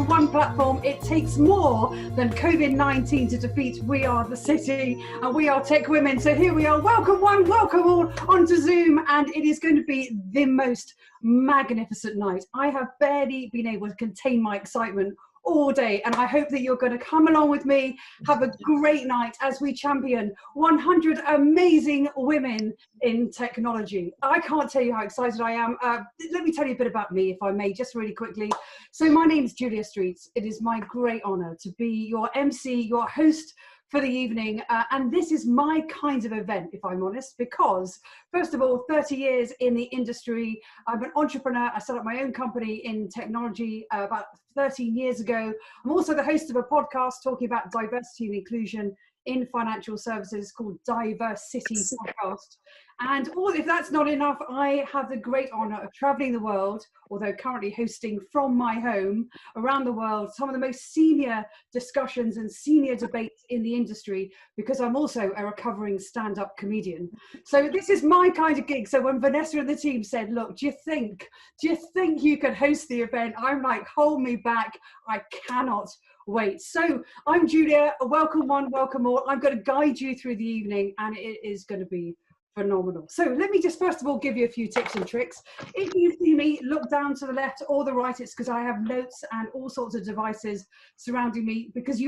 on one platform. It takes more than COVID-19 to defeat We Are the City and We Are Tech Women. So here we are. Welcome one, welcome all onto Zoom, and it is going to be the most magnificent night. I have barely been able to contain my excitement all day, and I hope that you're going to come along with me, have a great night as we champion 100 amazing women in technology. I can't tell you how excited I am. Let me tell you a bit about me, if I may, just really quickly. So my name is Julia Streets. It is my great honor to be your MC, your host for the evening, and this is my kind of event, if I'm honest, because first of all, 30 years in the industry. I'm an entrepreneur. I set up my own company in technology about 13 years ago. I'm also the host of a podcast talking about diversity and inclusion in financial services called Diversity Podcast. And if that's not enough, I have the great honor of traveling the world, although currently hosting from my home around the world, some of the most senior discussions and senior debates in the industry, because I'm also a recovering stand-up comedian. So this is my kind of gig. So when Vanessa and the team said, look, do you think you could host the event? I'm like, hold me back. I cannot wait. So I'm Julia, welcome one, welcome all. I'm going to guide you through the evening, and it is going to be phenomenal. So let me just first of all give you a few tips and tricks. If you see me, look down to the left or the right. It's because I have notes and all sorts of devices surrounding me, because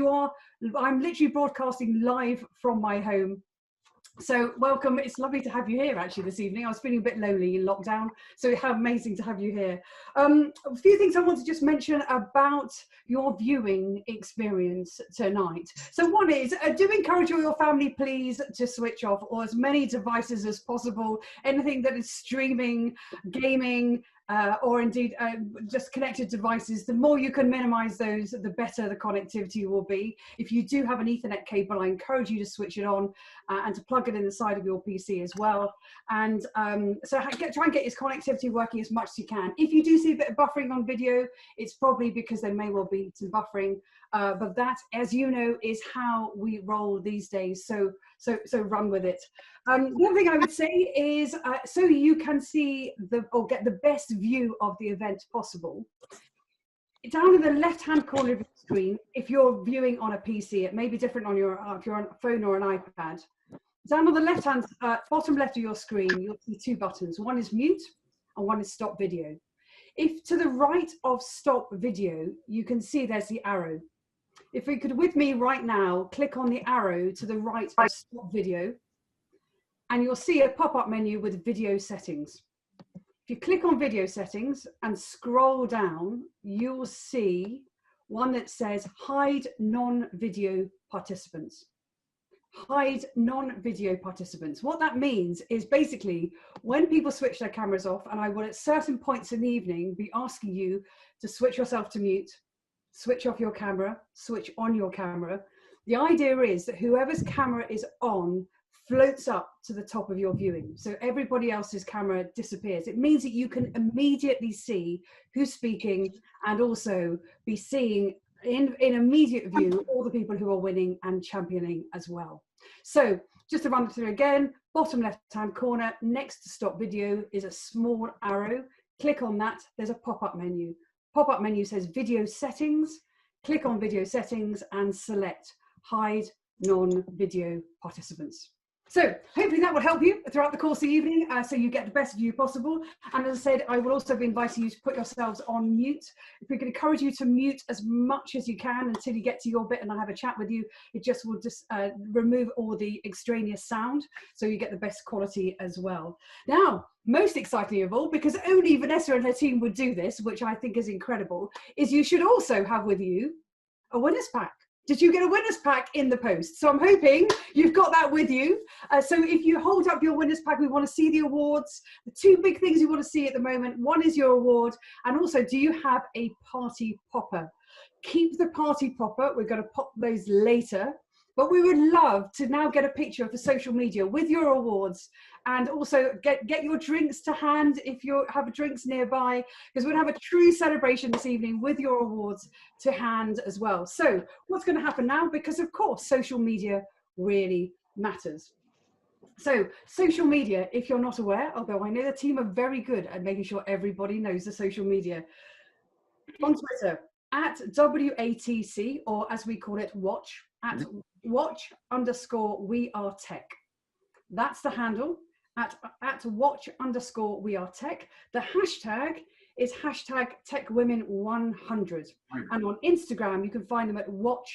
I'm literally broadcasting live from my home. So welcome. It's lovely to have you here actually this evening. I was feeling a bit lonely in lockdown, so how amazing to have you here. A few things I want to just mention about your viewing experience tonight. So one is, do encourage all your family please to switch off or as many devices as possible. Anything that is streaming, gaming, or indeed just connected devices, the more you can minimize those, the better the connectivity will be. If you do have an Ethernet cable, I encourage you to switch it on and to plug it in the side of your PC as well. And so try and get your connectivity working as much as you can. If you do see a bit of buffering on video, it's probably because there may well be some buffering, but that, as you know, is how we roll these days. So run with it. The other thing I would say is, so you can see or get the best view of the event possible, down in the left-hand corner of your screen, if you're viewing on a PC, it may be different on if you're on a phone or an iPad. Down on the left-hand, bottom left of your screen, you'll see two buttons. One is mute and one is stop video. If to the right of stop video, you can see there's the arrow. If you could, with me right now, click on the arrow to the right of stop video, and you'll see a pop-up menu with video settings. If you click on video settings and scroll down, you'll see one that says hide non-video participants. Hide non-video participants. What that means is basically when people switch their cameras off, and I will at certain points in the evening be asking you to switch yourself to mute, switch off your camera, switch on your camera. The idea is that whoever's camera is on floats up to the top of your viewing. So everybody else's camera disappears. It means that you can immediately see who's speaking and also be seeing in immediate view all the people who are winning and championing as well. So just to run through again, bottom left-hand corner, next to stop video is a small arrow. Click on that, there's a pop-up menu. Pop-up menu says video settings. Click on video settings and select hide non-video participants. So hopefully that will help you throughout the course of the evening, so you get the best view possible. And as I said, I will also be inviting you to put yourselves on mute. If we can encourage you to mute as much as you can until you get to your bit and I have a chat with you, it just will just remove all the extraneous sound, so you get the best quality as well. Now, most exciting of all, because only Vanessa and her team would do this, which I think is incredible, is you should also have with you a winners pack. Did you get a winners pack in the post? So I'm hoping you've got that with you. So if you hold up your winners pack, we want to see the awards. The two big things you want to see at the moment, one is your award, and also, do you have a party popper? Keep the party popper. We're going to pop those later. But we would love to now get a picture for social media with your awards, and also get your drinks to hand if you have drinks nearby, because we're going to have a true celebration this evening with your awards to hand as well. So what's going to happen now? Because of course, social media really matters. So social media, if you're not aware, although I know the team are very good at making sure everybody knows the social media, on Twitter at WATC, or as we call it, watch, at watch_WeAreTech. That's the handle, at watch_WeAreTech. The hashtag is hashtag TechWomen100. And on Instagram, you can find them at watch_HQ.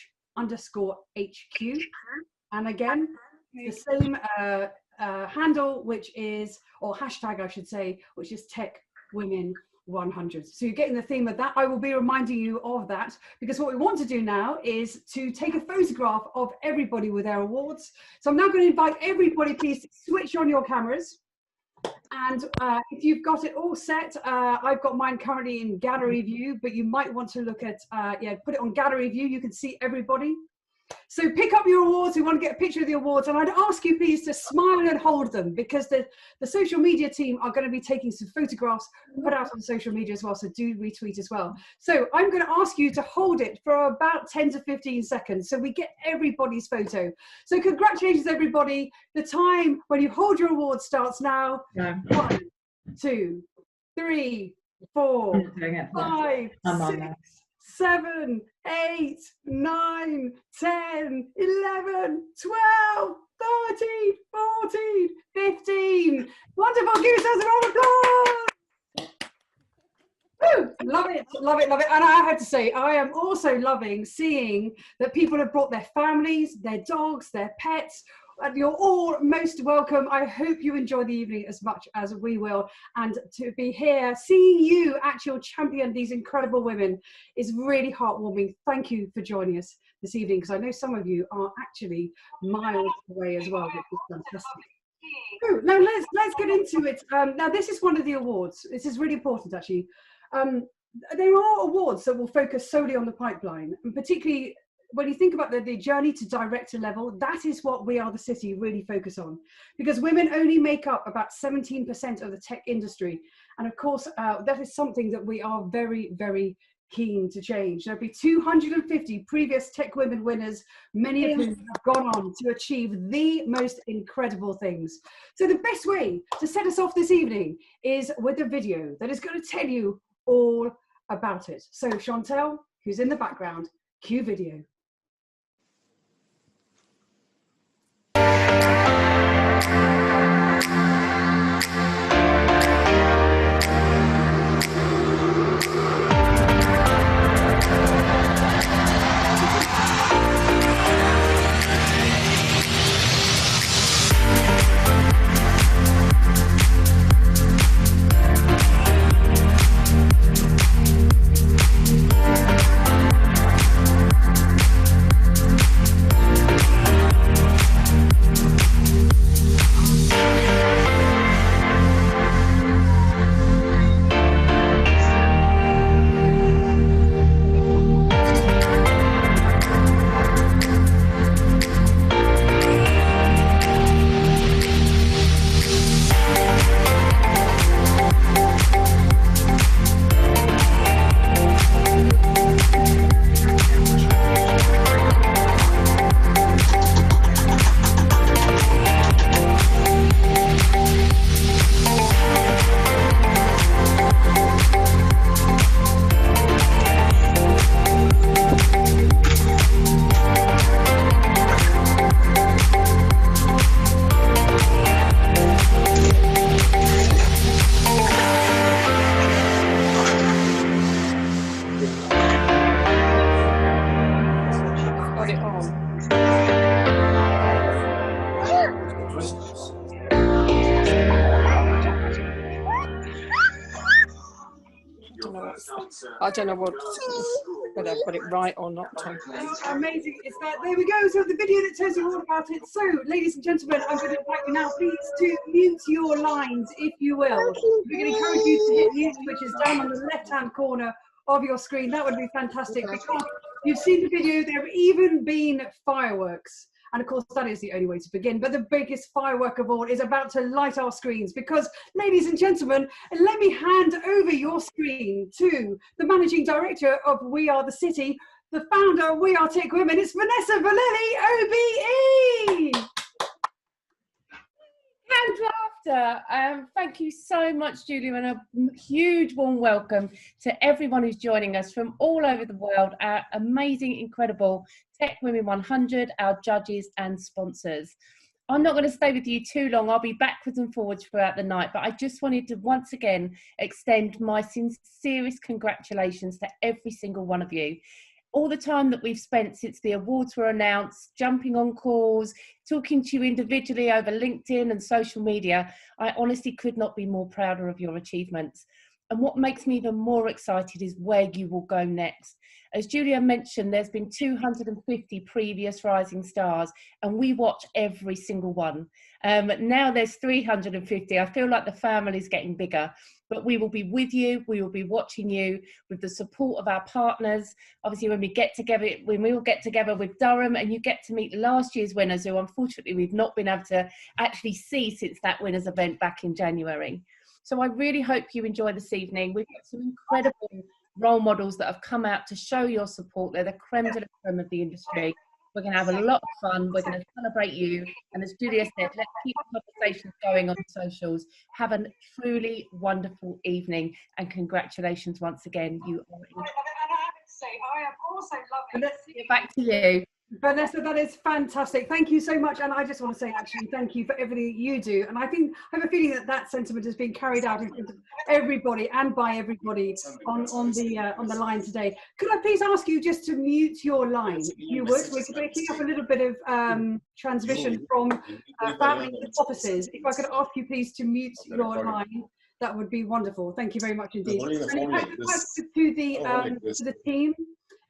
And again, the same handle, which is, or hashtag I should say, which is TechWomen100. So you're getting the theme of that. I will be reminding you of that, because what we want to do now is to take a photograph of everybody with their awards. So I'm now going to invite everybody, please, to switch on your cameras. And if you've got it all set, I've got mine currently in gallery view, but you might want to look at, put it on gallery view. You can see everybody. So pick up your awards. We want to get a picture of the awards, and I'd ask you please to smile and hold them, because the social media team are going to be taking some photographs put out on social media as well, so do retweet as well. So I'm going to ask you to hold it for about 10 to 15 seconds so we get everybody's photo. So congratulations everybody. The time when you hold your award starts now. Yeah. 1, 2, 3, 4, 5, 6, 7, 8, 9, 10, 11, 12, 13, 14, 15. Wonderful. Give yourselves a round of applause. Woo! Love it, love it, love it. And I have to say, I am also loving seeing that people have brought their families, their dogs, their pets. And you're all most welcome. I hope you enjoy the evening as much as we will. And to be here, seeing you actually champion these incredible women is really heartwarming. Thank you for joining us this evening, because I know some of you are actually miles away as well, which is fantastic. Oh, now let's get into it. Now this is one of the awards. This is really important actually. There are awards that will focus solely on the pipeline, and particularly when you think about the journey to director level, that is what We Are the City really focus on, because women only make up about 17% of the tech industry. And of course, that is something that we are very, very keen to change. There'll be 250 previous Tech Women winners, many of whom have gone on to achieve the most incredible things. So the best way to set us off this evening is with a video that is going to tell you all about it. So Chantel, who's in the background, cue video. I don't know whether I've got it right or not, Tom. Amazing. It's that. There we go. So the video that tells you all about it. So, ladies and gentlemen, I'm going to invite you now, please, to mute your lines, if you will. We're going to encourage you to hit mute, which is down on the left-hand corner of your screen. That would be fantastic, because you've seen the video. There have even been fireworks. And of course, that is the only way to begin. But the biggest firework of all is about to light our screens, because, ladies and gentlemen, let me hand over your screen to the Managing Director of We Are the City, the founder of We Are Tech Women. It's Vanessa Valelli, OBE. and laughter. Thank you so much, Julia, and a huge warm welcome to everyone who's joining us from all over the world, our amazing, incredible TechWomen100, our judges and sponsors. I'm not going to stay with you too long. I'll be backwards and forwards throughout the night, but I just wanted to once again extend my sincerest congratulations to every single one of you. All the time that we've spent since the awards were announced, jumping on calls, talking to you individually over LinkedIn and social media, I honestly could not be more prouder of your achievements. And what makes me even more excited is where you will go next. As Julia mentioned, there's been 250 previous Rising Stars, and we watch every single one. Now there's 350. I feel like the family's getting bigger, but we will be with you. We will be watching you with the support of our partners. Obviously, when we all get together with Durham, and you get to meet last year's winners, who unfortunately we've not been able to actually see since that winners event back in January. So I really hope you enjoy this evening. We've got some incredible role models that have come out to show your support. They're the creme de la creme of the industry. We're going to have a lot of fun. We're going to celebrate you. And as Julia said, let's keep the conversations going on socials. Have a truly wonderful evening. And congratulations once again. You are incredible. I am also loving it. Back to you. Vanessa, that is fantastic. Thank you so much. And I just want to say, actually, thank you for everything you do. And I have a feeling that that sentiment has been carried out in front of everybody and by everybody on the line today. Could I please ask you just to mute your line? If you would. We're picking up a little bit of transmission from family offices. If I could ask you please to mute your line, that would be wonderful. Thank you very much indeed. And if I could pass to the team.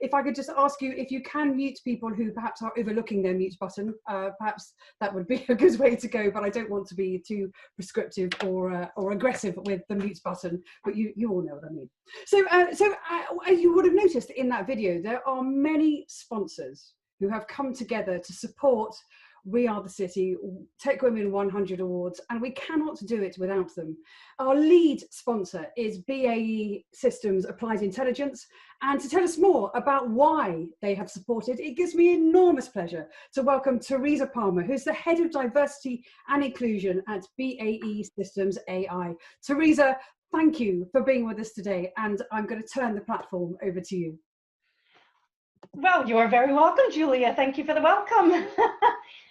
If I could just ask you if you can mute people who perhaps are overlooking their mute button, perhaps that would be a good way to go, but I don't want to be too prescriptive or aggressive with the mute button, but you all know what I mean. So as you would have noticed in that video, there are many sponsors who have come together to support We Are the City, TechWomen100 Awards, and we cannot do it without them. Our lead sponsor is BAE Systems Applied Intelligence, and to tell us more about why they have supported, it gives me enormous pleasure to welcome Teresa Palmer, who's the Head of Diversity and Inclusion at BAE Systems AI. Teresa, thank you for being with us today, and I'm going to turn the platform over to you. Well, you're very welcome, Julia. Thank you for the welcome.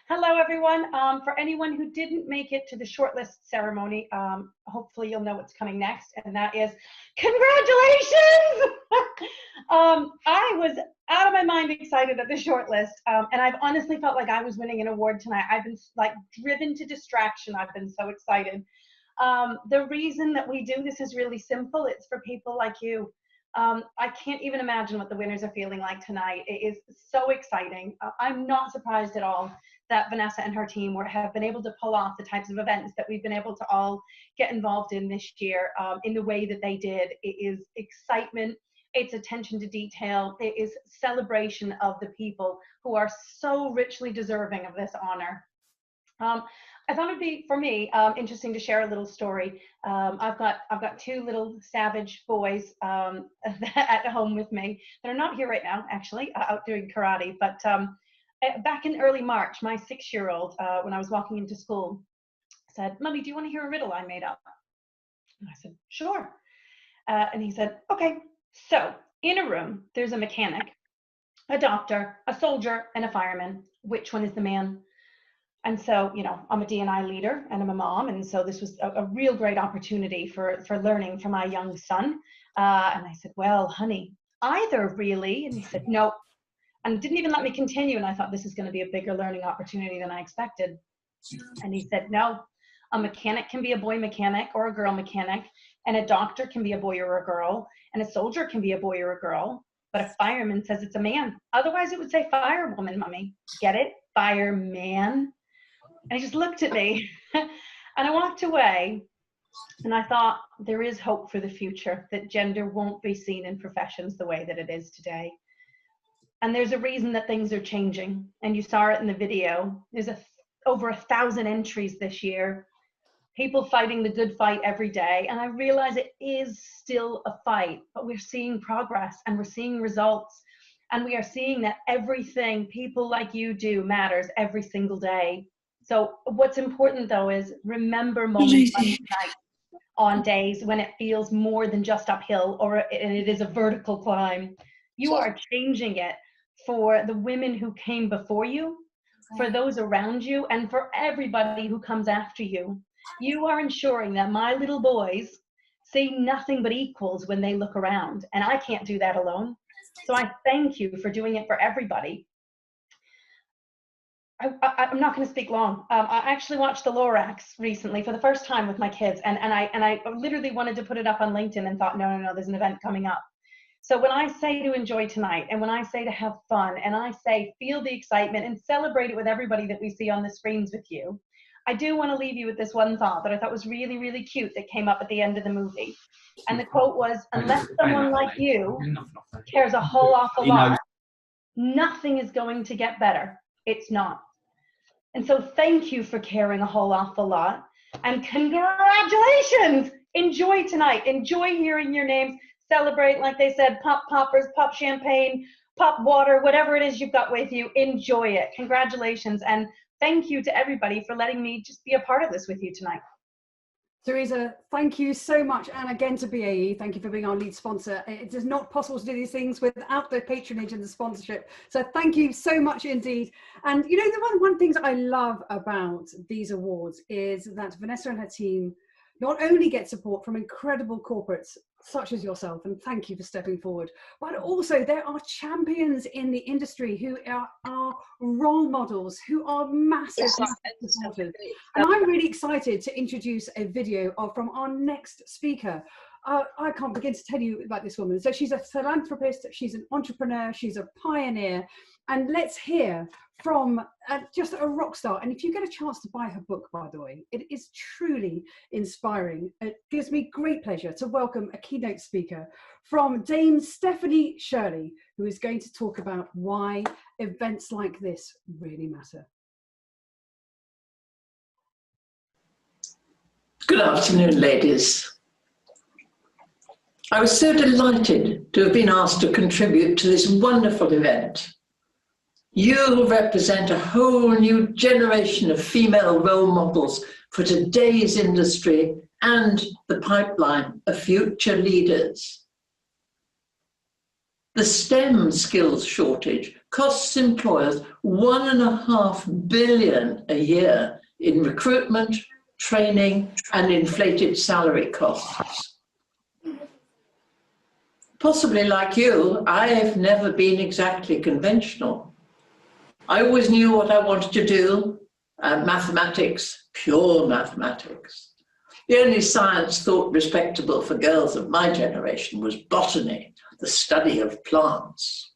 Hello, everyone. For anyone who didn't make it to the shortlist ceremony, hopefully you'll know what's coming next, and that is congratulations! I was out of my mind excited at the shortlist, and I've honestly felt like I was winning an award tonight. I've been like driven to distraction. I've been so excited. The reason that we do this is really simple. It's for people like you. I can't even imagine what the winners are feeling like tonight. It is so exciting. I'm not surprised at all that Vanessa and her team have been able to pull off the types of events that we've been able to all get involved in this year in the way that they did. It is excitement, it's attention to detail, it is celebration of the people who are so richly deserving of this honor. I thought it'd be, for me, interesting to share a little story. I've got two little savage boys at home with me. They're not here right now, actually, out doing karate. But back in early March, my 6-year-old, when I was walking into school, said, "Mommy, do you want to hear a riddle I made up?" And I said, "Sure." And he said, "Okay, so in a room, there's a mechanic, a doctor, a soldier, and a fireman. Which one is the man?" And so, you know, I'm a D&I leader and I'm a mom. And so this was a real great opportunity for learning for my young son. And I said, "Well, honey, either really." And he said, "No." And didn't even let me continue. And I thought this is going to be a bigger learning opportunity than I expected. And he said, "No, a mechanic can be a boy mechanic or a girl mechanic. And a doctor can be a boy or a girl. And a soldier can be a boy or a girl. But a fireman says it's a man. Otherwise it would say firewoman, Mommy. Get it? Fireman." And he just looked at me and I walked away, and I thought there is hope for the future, that gender won't be seen in professions the way that it is today. And there's a reason that things are changing. And you saw it in the video. There's over 1,000 entries this year, people fighting the good fight every day. And I realize it is still a fight, but we're seeing progress and we're seeing results. And we are seeing that everything people like you do matters every single day. So what's important though is remember moments like tonight on days when it feels more than just uphill and it is a vertical climb. You are changing it for the women who came before you, for those around you, and for everybody who comes after you. You are ensuring that my little boys see nothing but equals when they look around, and I can't do that alone. So I thank you for doing it for everybody. I'm not going to speak long. I actually watched the Lorax recently for the first time with my kids, and I literally wanted to put it up on LinkedIn and thought, no, there's an event coming up. So when I say to enjoy tonight, and when I say to have fun, and I say feel the excitement and celebrate it with everybody that we see on the screens with you, I do want to leave you with this one thought that I thought was really, really cute that came up at the end of the movie. And the quote was, unless someone like you cares a whole awful lot, nothing is going to get better. It's not. And so thank you for caring a whole awful lot, and congratulations. Enjoy tonight. Enjoy hearing your names. Celebrate, like they said, pop poppers, pop champagne, pop water, whatever it is you've got with you. Enjoy it. Congratulations. And thank you to everybody for letting me just be a part of this with you tonight. Teresa, thank you so much. And again to BAE, thank you for being our lead sponsor. It is not possible to do these things without the patronage and the sponsorship. So thank you so much indeed. And you know, the one thing I love about these awards is that Vanessa and her team not only get support from incredible corporates such as yourself, and thank you for stepping forward, but also there are champions in the industry who are role models, who are massive supporters. And I'm really excited to introduce a video from our next speaker. I can't begin to tell you about this woman. So she's a philanthropist, she's an entrepreneur, she's a pioneer, and let's hear from just a rock star. And if you get a chance to buy her book, by the way, it is truly inspiring. It gives me great pleasure to welcome a keynote speaker from Dame Stephanie Shirley, who is going to talk about why events like this really matter. Good afternoon, ladies. I was so delighted to have been asked to contribute to this wonderful event. You represent a whole new generation of female role models for today's industry and the pipeline of future leaders. The STEM skills shortage costs employers $1.5 billion a year in recruitment, training, and inflated salary costs. Possibly like you, I've never been exactly conventional. I always knew what I wanted to do, mathematics, pure mathematics. The only science thought respectable for girls of my generation was botany, the study of plants.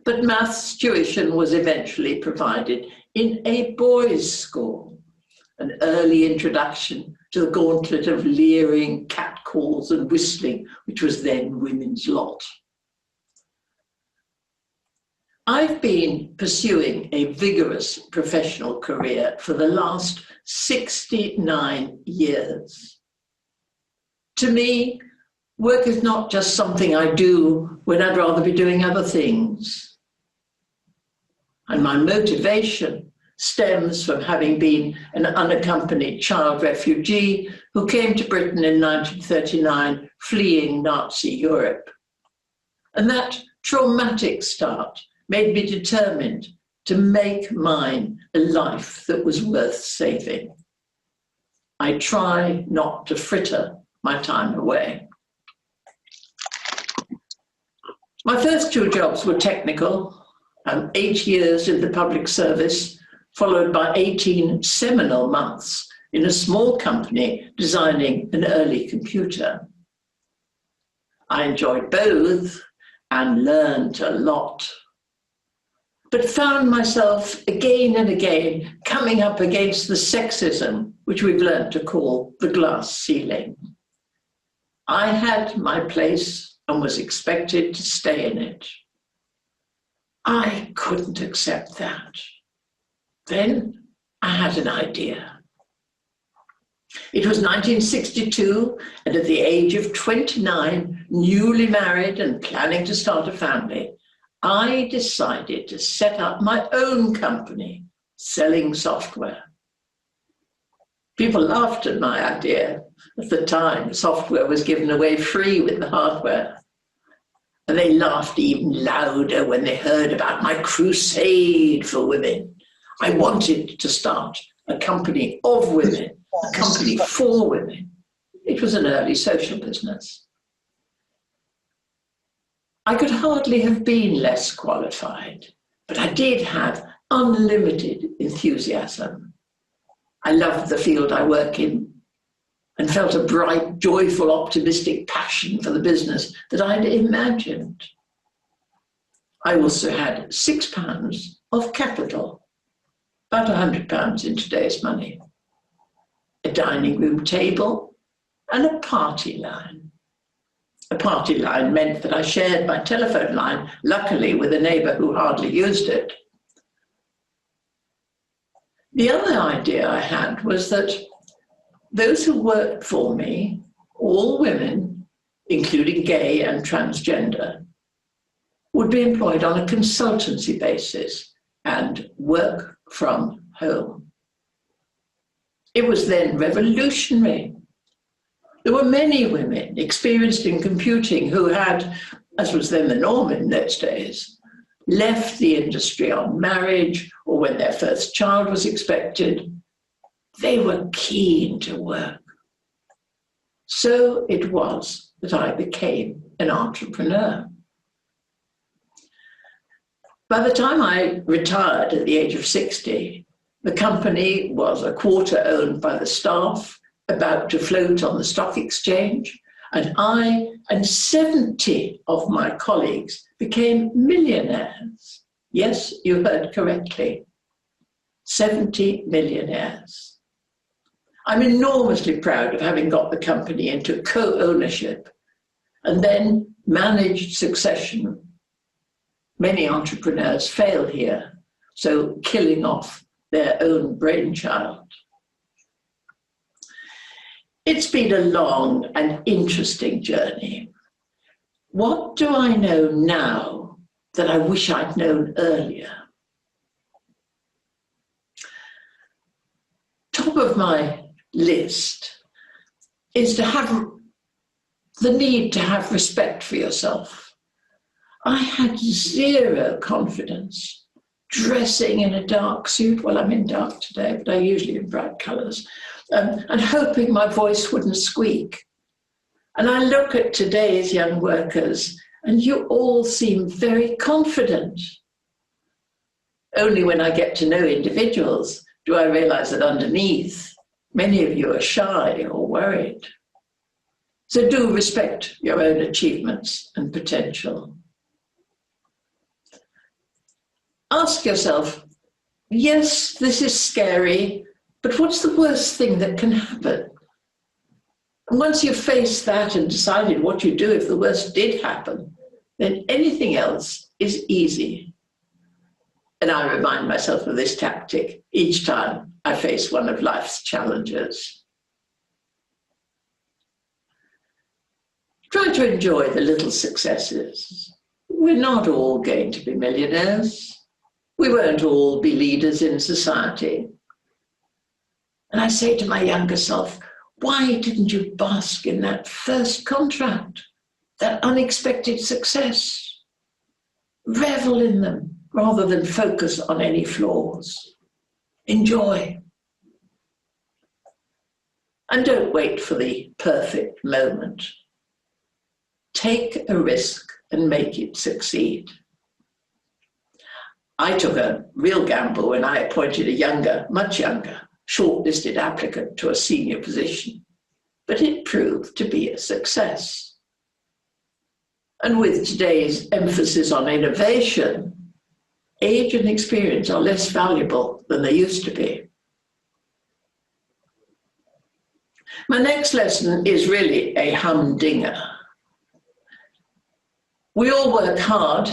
But maths tuition was eventually provided in a boys' school, an early introduction to the gauntlet of leering, catcalls and whistling, which was then women's lot. I've been pursuing a vigorous professional career for the last 69 years. To me, work is not just something I do when I'd rather be doing other things. And my motivation stems from having been an unaccompanied child refugee who came to Britain in 1939, fleeing Nazi Europe. And that traumatic start made me determined to make mine a life that was worth saving. I try not to fritter my time away. My first two jobs were technical, 8 years in the public service, followed by 18 seminal months in a small company designing an early computer. I enjoyed both and learned a lot, but found myself again and again coming up against the sexism, which we've learned to call the glass ceiling. I had my place and was expected to stay in it. I couldn't accept that. Then I had an idea. It was 1962, and at the age of 29, newly married and planning to start a family, I decided to set up my own company, selling software. People laughed at my idea. At the time, software was given away free with the hardware. And they laughed even louder when they heard about my crusade for women. I wanted to start a company of women, a company for women. It was an early social business. I could hardly have been less qualified, but I did have unlimited enthusiasm. I loved the field I work in and felt a bright, joyful, optimistic passion for the business that I'd imagined. I also had £6 of capital, about £100 in today's money, a dining room table, and a party line. A party line meant that I shared my telephone line, luckily with a neighbour who hardly used it. The other idea I had was that those who worked for me, all women, including gay and transgender, would be employed on a consultancy basis and work from home. It was then revolutionary. There were many women experienced in computing who had, as was then the norm in those days, left the industry on marriage or when their first child was expected. They were keen to work. So it was that I became an entrepreneur. By the time I retired at the age of 60, the company was a quarter owned by the staff, about to float on the stock exchange, and I and 70 of my colleagues became millionaires. Yes, you heard correctly. 70 millionaires. I'm enormously proud of having got the company into co-ownership and then managed succession. Many entrepreneurs fail here, so killing off their own brainchild. It's been a long and interesting journey. What do I know now that I wish I'd known earlier? Top of my list is to have the need to have respect for yourself. I had zero confidence dressing in a dark suit. Well, I'm in dark today, but I usually in bright colours, and hoping my voice wouldn't squeak. And I look at today's young workers, and you all seem very confident. Only when I get to know individuals do I realise that underneath, many of you are shy or worried. So do respect your own achievements and potential. Ask yourself, yes, this is scary, but what's the worst thing that can happen? And once you've faced that and decided what you do if the worst did happen, then anything else is easy. And I remind myself of this tactic each time I face one of life's challenges. Try to enjoy the little successes. We're not all going to be millionaires. We won't all be leaders in society. And I say to my younger self, why didn't you bask in that first contract, that unexpected success? Revel in them rather than focus on any flaws. Enjoy. And don't wait for the perfect moment. Take a risk and make it succeed. I took a real gamble when I appointed a younger, much younger, shortlisted applicant to a senior position, but it proved to be a success. And with today's emphasis on innovation, age and experience are less valuable than they used to be. My next lesson is really a humdinger. We all work hard,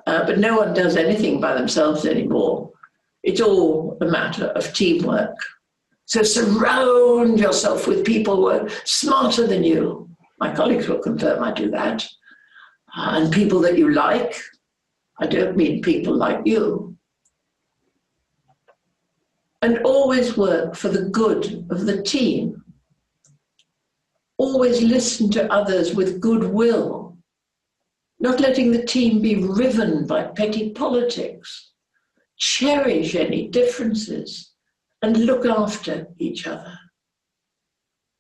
but no one does anything by themselves anymore. It's all a matter of teamwork. So surround yourself with people who are smarter than you. My colleagues will confirm I do that. And people that you like. I don't mean people like you. and always work for the good of the team. Always listen to others with goodwill, not letting the team be riven by petty politics. Cherish any differences and look after each other.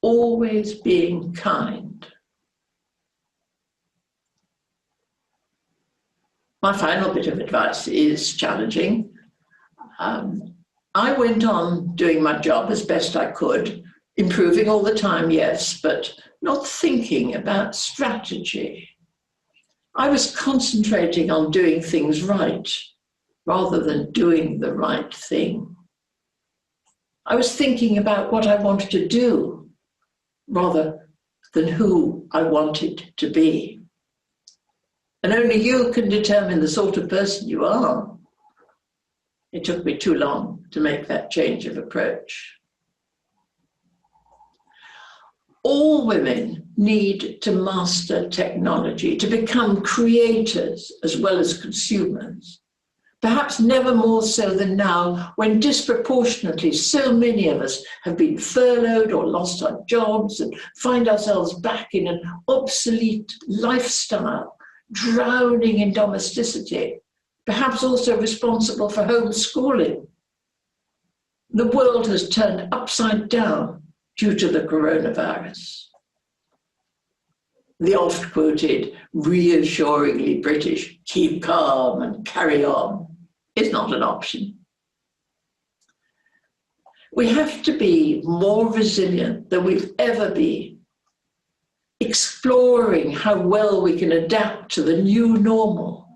Always being kind. My final bit of advice is challenging. I went on doing my job as best I could, improving all the time, yes, but not thinking about strategy. I was concentrating on doing things right rather than doing the right thing. I was thinking about what I wanted to do rather than who I wanted to be. And only you can determine the sort of person you are. It took me too long to make that change of approach. All women need to master technology, to become creators as well as consumers. Perhaps never more so than now, when disproportionately so many of us have been furloughed or lost our jobs and find ourselves back in an obsolete lifestyle, drowning in domesticity, perhaps also responsible for homeschooling. The world has turned upside down due to the coronavirus. The oft-quoted, reassuringly British, keep calm and carry on, is not an option. We have to be more resilient than we've ever been, exploring how well we can adapt to the new normal.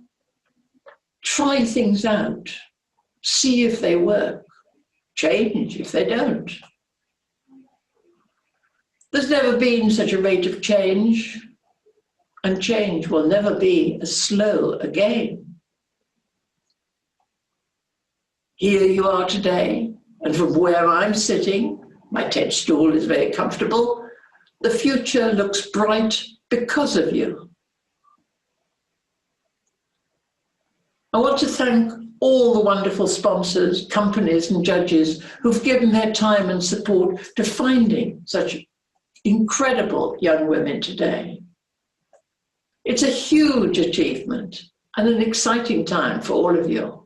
Try things out, see if they work, change if they don't. There's never been such a rate of change, and change will never be as slow again. Here you are today, and from where I'm sitting, my tent stool is very comfortable, the future looks bright because of you. I want to thank all the wonderful sponsors, companies and judges who've given their time and support to finding such incredible young women today. It's a huge achievement and an exciting time for all of you.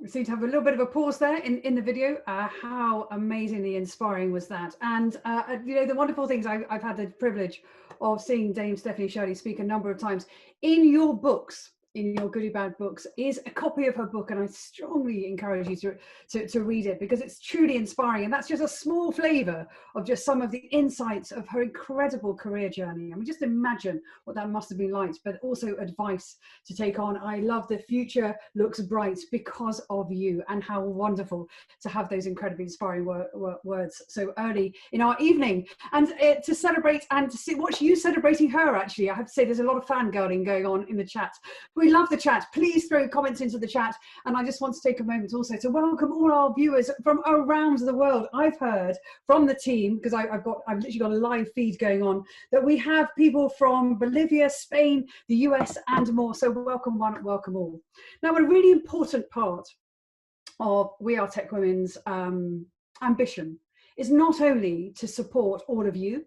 We seem to have a little bit of a pause there in the video. How amazingly inspiring was that? And you know, the wonderful things I've had the privilege of seeing Dame Stephanie Shirley speak a number of times. In your books, in your Goody Bad books, is a copy of her book, and I strongly encourage you to read it, because it's truly inspiring. And that's just a small flavour of just some of the insights of her incredible career journey. I mean, just imagine what that must have been like, but also advice to take on. I love the future looks bright because of you, and how wonderful to have those incredibly inspiring words so early in our evening. And to celebrate and to watch you celebrating her, actually, I have to say there's a lot of fangirling going on in the chat. We love the chat. Please throw comments into the chat. And I just want to take a moment also to welcome all our viewers from around the world. I've heard from the team, because I've literally got a live feed going on, that we have people from Bolivia, Spain, the US, and more. So welcome one, welcome all. Now, a really important part of We Are Tech Women's ambition is not only to support all of you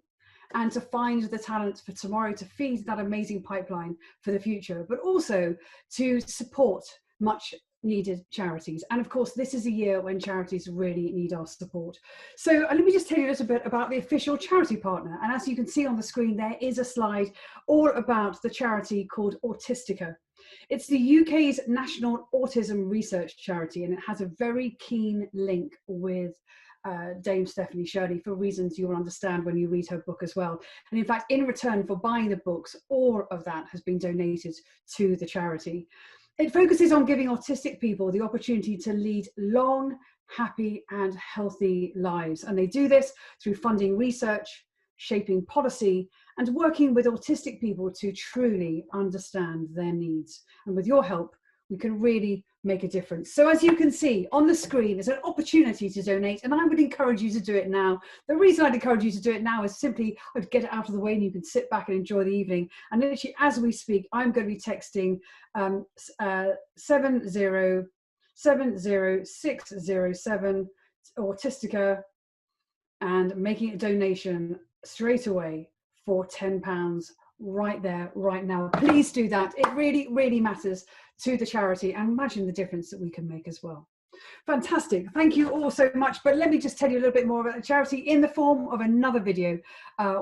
and to find the talent for tomorrow to feed that amazing pipeline for the future, but also to support much needed charities. And of course, this is a year when charities really need our support. So let me just tell you a little bit about the official charity partner. And as you can see on the screen, there is a slide all about the charity called Autistica. It's the UK's national autism research charity, and it has a very keen link with Dame Stephanie Shirley, for reasons you will understand when you read her book as well. And in fact, in return for buying the books, all of that has been donated to the charity. It focuses on giving autistic people the opportunity to lead long, happy and healthy lives. And they do this through funding research, shaping policy, and working with autistic people to truly understand their needs. And with your help, we can really make a difference. So as you can see on the screen, there's an opportunity to donate, and I would encourage you to do it now. The reason I'd encourage you to do it now is simply I'd get it out of the way and you can sit back and enjoy the evening. And literally, as we speak, I'm going to be texting 7070607 Autistica and making a donation straight away for £10 right there, right now. Please do that. It really, really matters to the charity, and imagine the difference that we can make as well. Fantastic. Thank you all so much. But let me just tell you a little bit more about the charity in the form of another video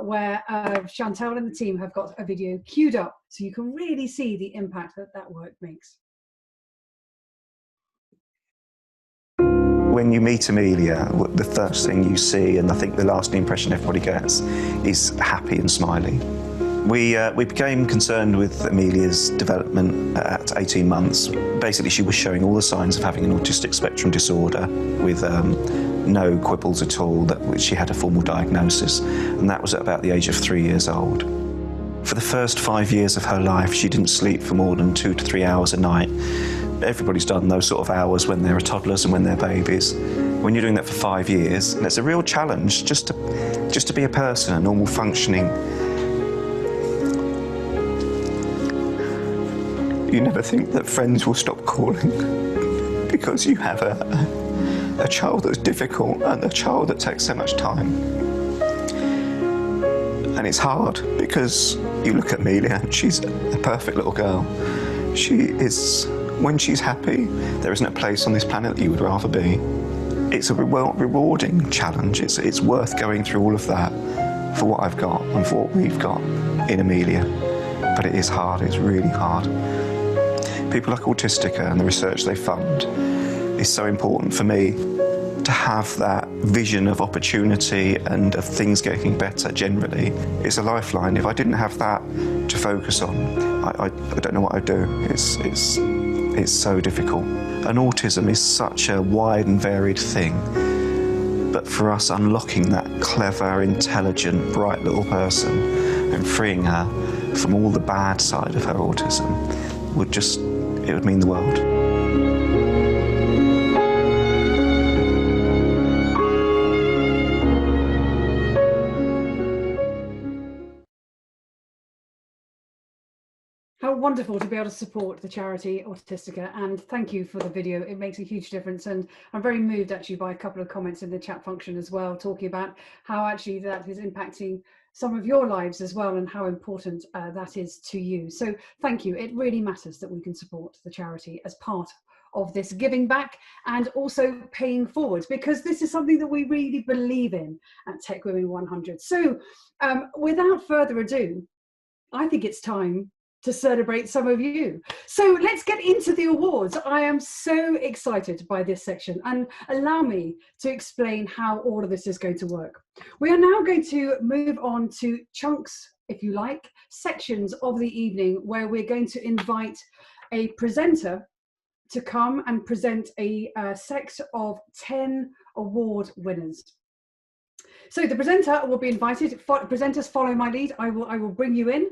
where Chantal and the team have got a video queued up so you can really see the impact that that work makes. When you meet Amelia, the first thing you see, and I think the lasting impression everybody gets, is happy and smiling. We became concerned with Amelia's development at 18 months. Basically, she was showing all the signs of having an autistic spectrum disorder with no quibbles at all, that she had a formal diagnosis, and that was at about the age of 3 years old. For the first 5 years of her life, she didn't sleep for more than 2 to 3 hours a night. Everybody's done those sort of hours when they're toddlers and when they're babies. When you're doing that for 5 years, and it's a real challenge just to be a person, a normal functioning. You never think that friends will stop calling because you have a child that's difficult and a child that takes so much time. And it's hard because you look at Amelia and she's a perfect little girl. She is, when she's happy, there isn't a place on this planet that you would rather be. It's a rewarding challenge. It's worth going through all of that for what I've got and for what we've got in Amelia. But it is hard, it's really hard. People like Autistica and the research they fund is so important for me to have that vision of opportunity and of things getting better generally. It's a lifeline. If I didn't have that to focus on, I don't know what I'd do. It's so difficult. And autism is such a wide and varied thing. But for us, unlocking that clever, intelligent, bright little person and freeing her from all the bad side of her autism it would mean the world. How wonderful to be able to support the charity Autistica, and thank you for the video. It makes a huge difference, and I'm very moved actually by a couple of comments in the chat function as well, talking about how actually that is impacting some of your lives as well, and how important that is to you. So thank you. It really matters that we can support the charity as part of this giving back and also paying forward, because this is something that we really believe in at TechWomen100. So without further ado, I think it's time to celebrate some of you. So let's get into the awards. I am so excited by this section, and allow me to explain how all of this is going to work. We are now going to move on to chunks, if you like, sections of the evening where we're going to invite a presenter to come and present a set of 10 award winners. So the presenter will be invited. Presenters follow my lead. I will bring you in.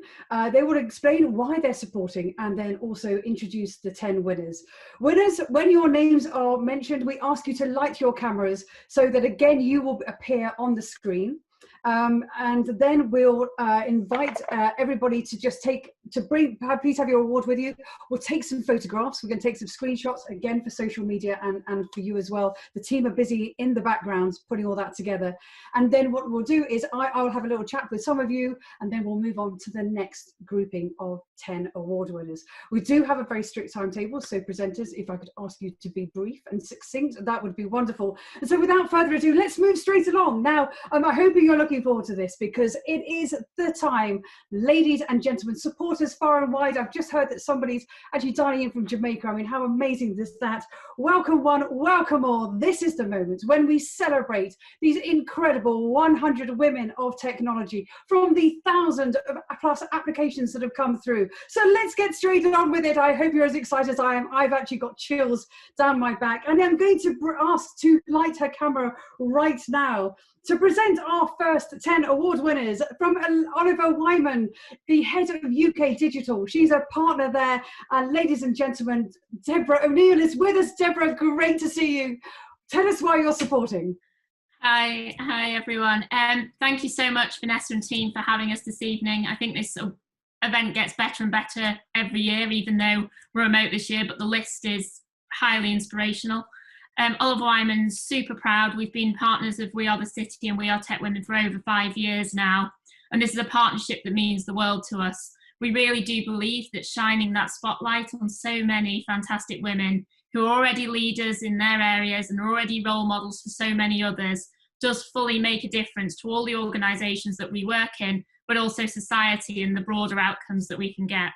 They will explain why they're supporting and then also introduce the 10 winners. Winners, when your names are mentioned, we ask you to light your cameras so that again you will appear on the screen. And then we'll invite everybody to just please have your award with you. We'll take some photographs. We're going to take some screenshots again for social media and for you as well. The team are busy in the background putting all that together. And then what we'll do is I'll have a little chat with some of you, and then we'll move on to the next grouping of 10 award winners. We do have a very strict timetable, so presenters, if I could ask you to be brief and succinct, that would be wonderful. And so without further ado, let's move straight along. Now, I'm hoping you're looking forward to this, because it is the time, ladies and gentlemen, supporters far and wide. I've just heard that somebody's actually dialing in from Jamaica. I mean, how amazing is that? Welcome one, welcome all. This is the moment when we celebrate these incredible 100 women of technology from the 1,000+ applications that have come through. So let's get straight on with it. I hope you're as excited as I am. I've actually got chills down my back, and I'm going to ask to light her camera right now. To present our first 10 award winners, from Oliver Wyman, the head of UK Digital. She's a partner there. And ladies and gentlemen, Deborah O'Neill is with us. Deborah, great to see you. Tell us why you're supporting. Hi everyone. Thank you so much, Vanessa and team, for having us this evening. I think this event gets better and better every year, even though we're remote this year, but the list is highly inspirational. Oliver Wyman's super proud. We've been partners of We Are the City and We Are Tech Women for over 5 years now. And this is a partnership that means the world to us. We really do believe that shining that spotlight on so many fantastic women who are already leaders in their areas and already role models for so many others does fully make a difference to all the organisations that we work in, but also society and the broader outcomes that we can get.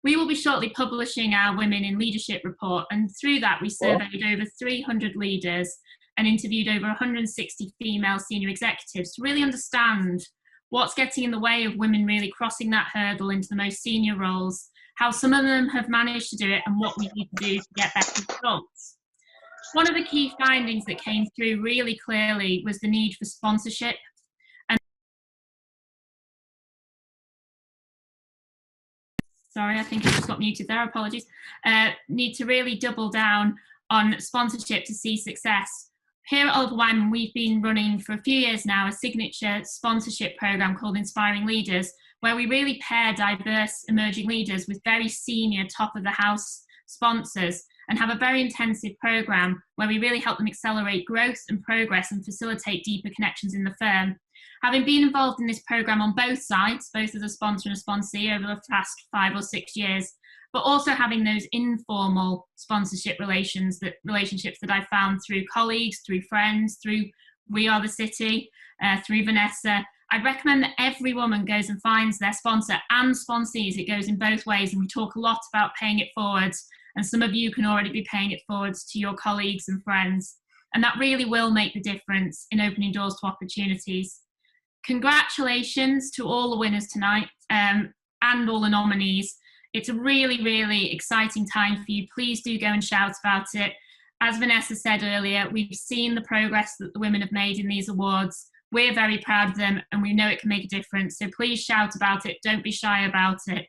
We will be shortly publishing our Women in Leadership report, and through that we surveyed over 300 leaders and interviewed over 160 female senior executives to really understand what's getting in the way of women really crossing that hurdle into the most senior roles, how some of them have managed to do it, and what we need to do to get better results. One of the key findings that came through really clearly was the need for sponsorship. Sorry, I think I just got muted there, apologies. Need to really double down on sponsorship to see success. Here at Oliver Wyman, we've been running for a few years now a signature sponsorship program called Inspiring Leaders, where we really pair diverse emerging leaders with very senior top of the house sponsors and have a very intensive program where we really help them accelerate growth and progress and facilitate deeper connections in the firm. Having been involved in this program on both sides, both as a sponsor and a sponsee over the past 5 or 6 years, but also having those informal sponsorship relationships that I've found through colleagues, through friends, through We Are the City, through Vanessa, I'd recommend that every woman goes and finds their sponsor and sponsees. It goes in both ways, and we talk a lot about paying it forwards, and some of you can already be paying it forwards to your colleagues and friends, and that really will make the difference in opening doors to opportunities. Congratulations to all the winners tonight and all the nominees. It's a really, really exciting time for you. Please do go and shout about it. As Vanessa said earlier, we've seen the progress that the women have made in these awards. We're very proud of them and we know it can make a difference. So please shout about it. Don't be shy about it.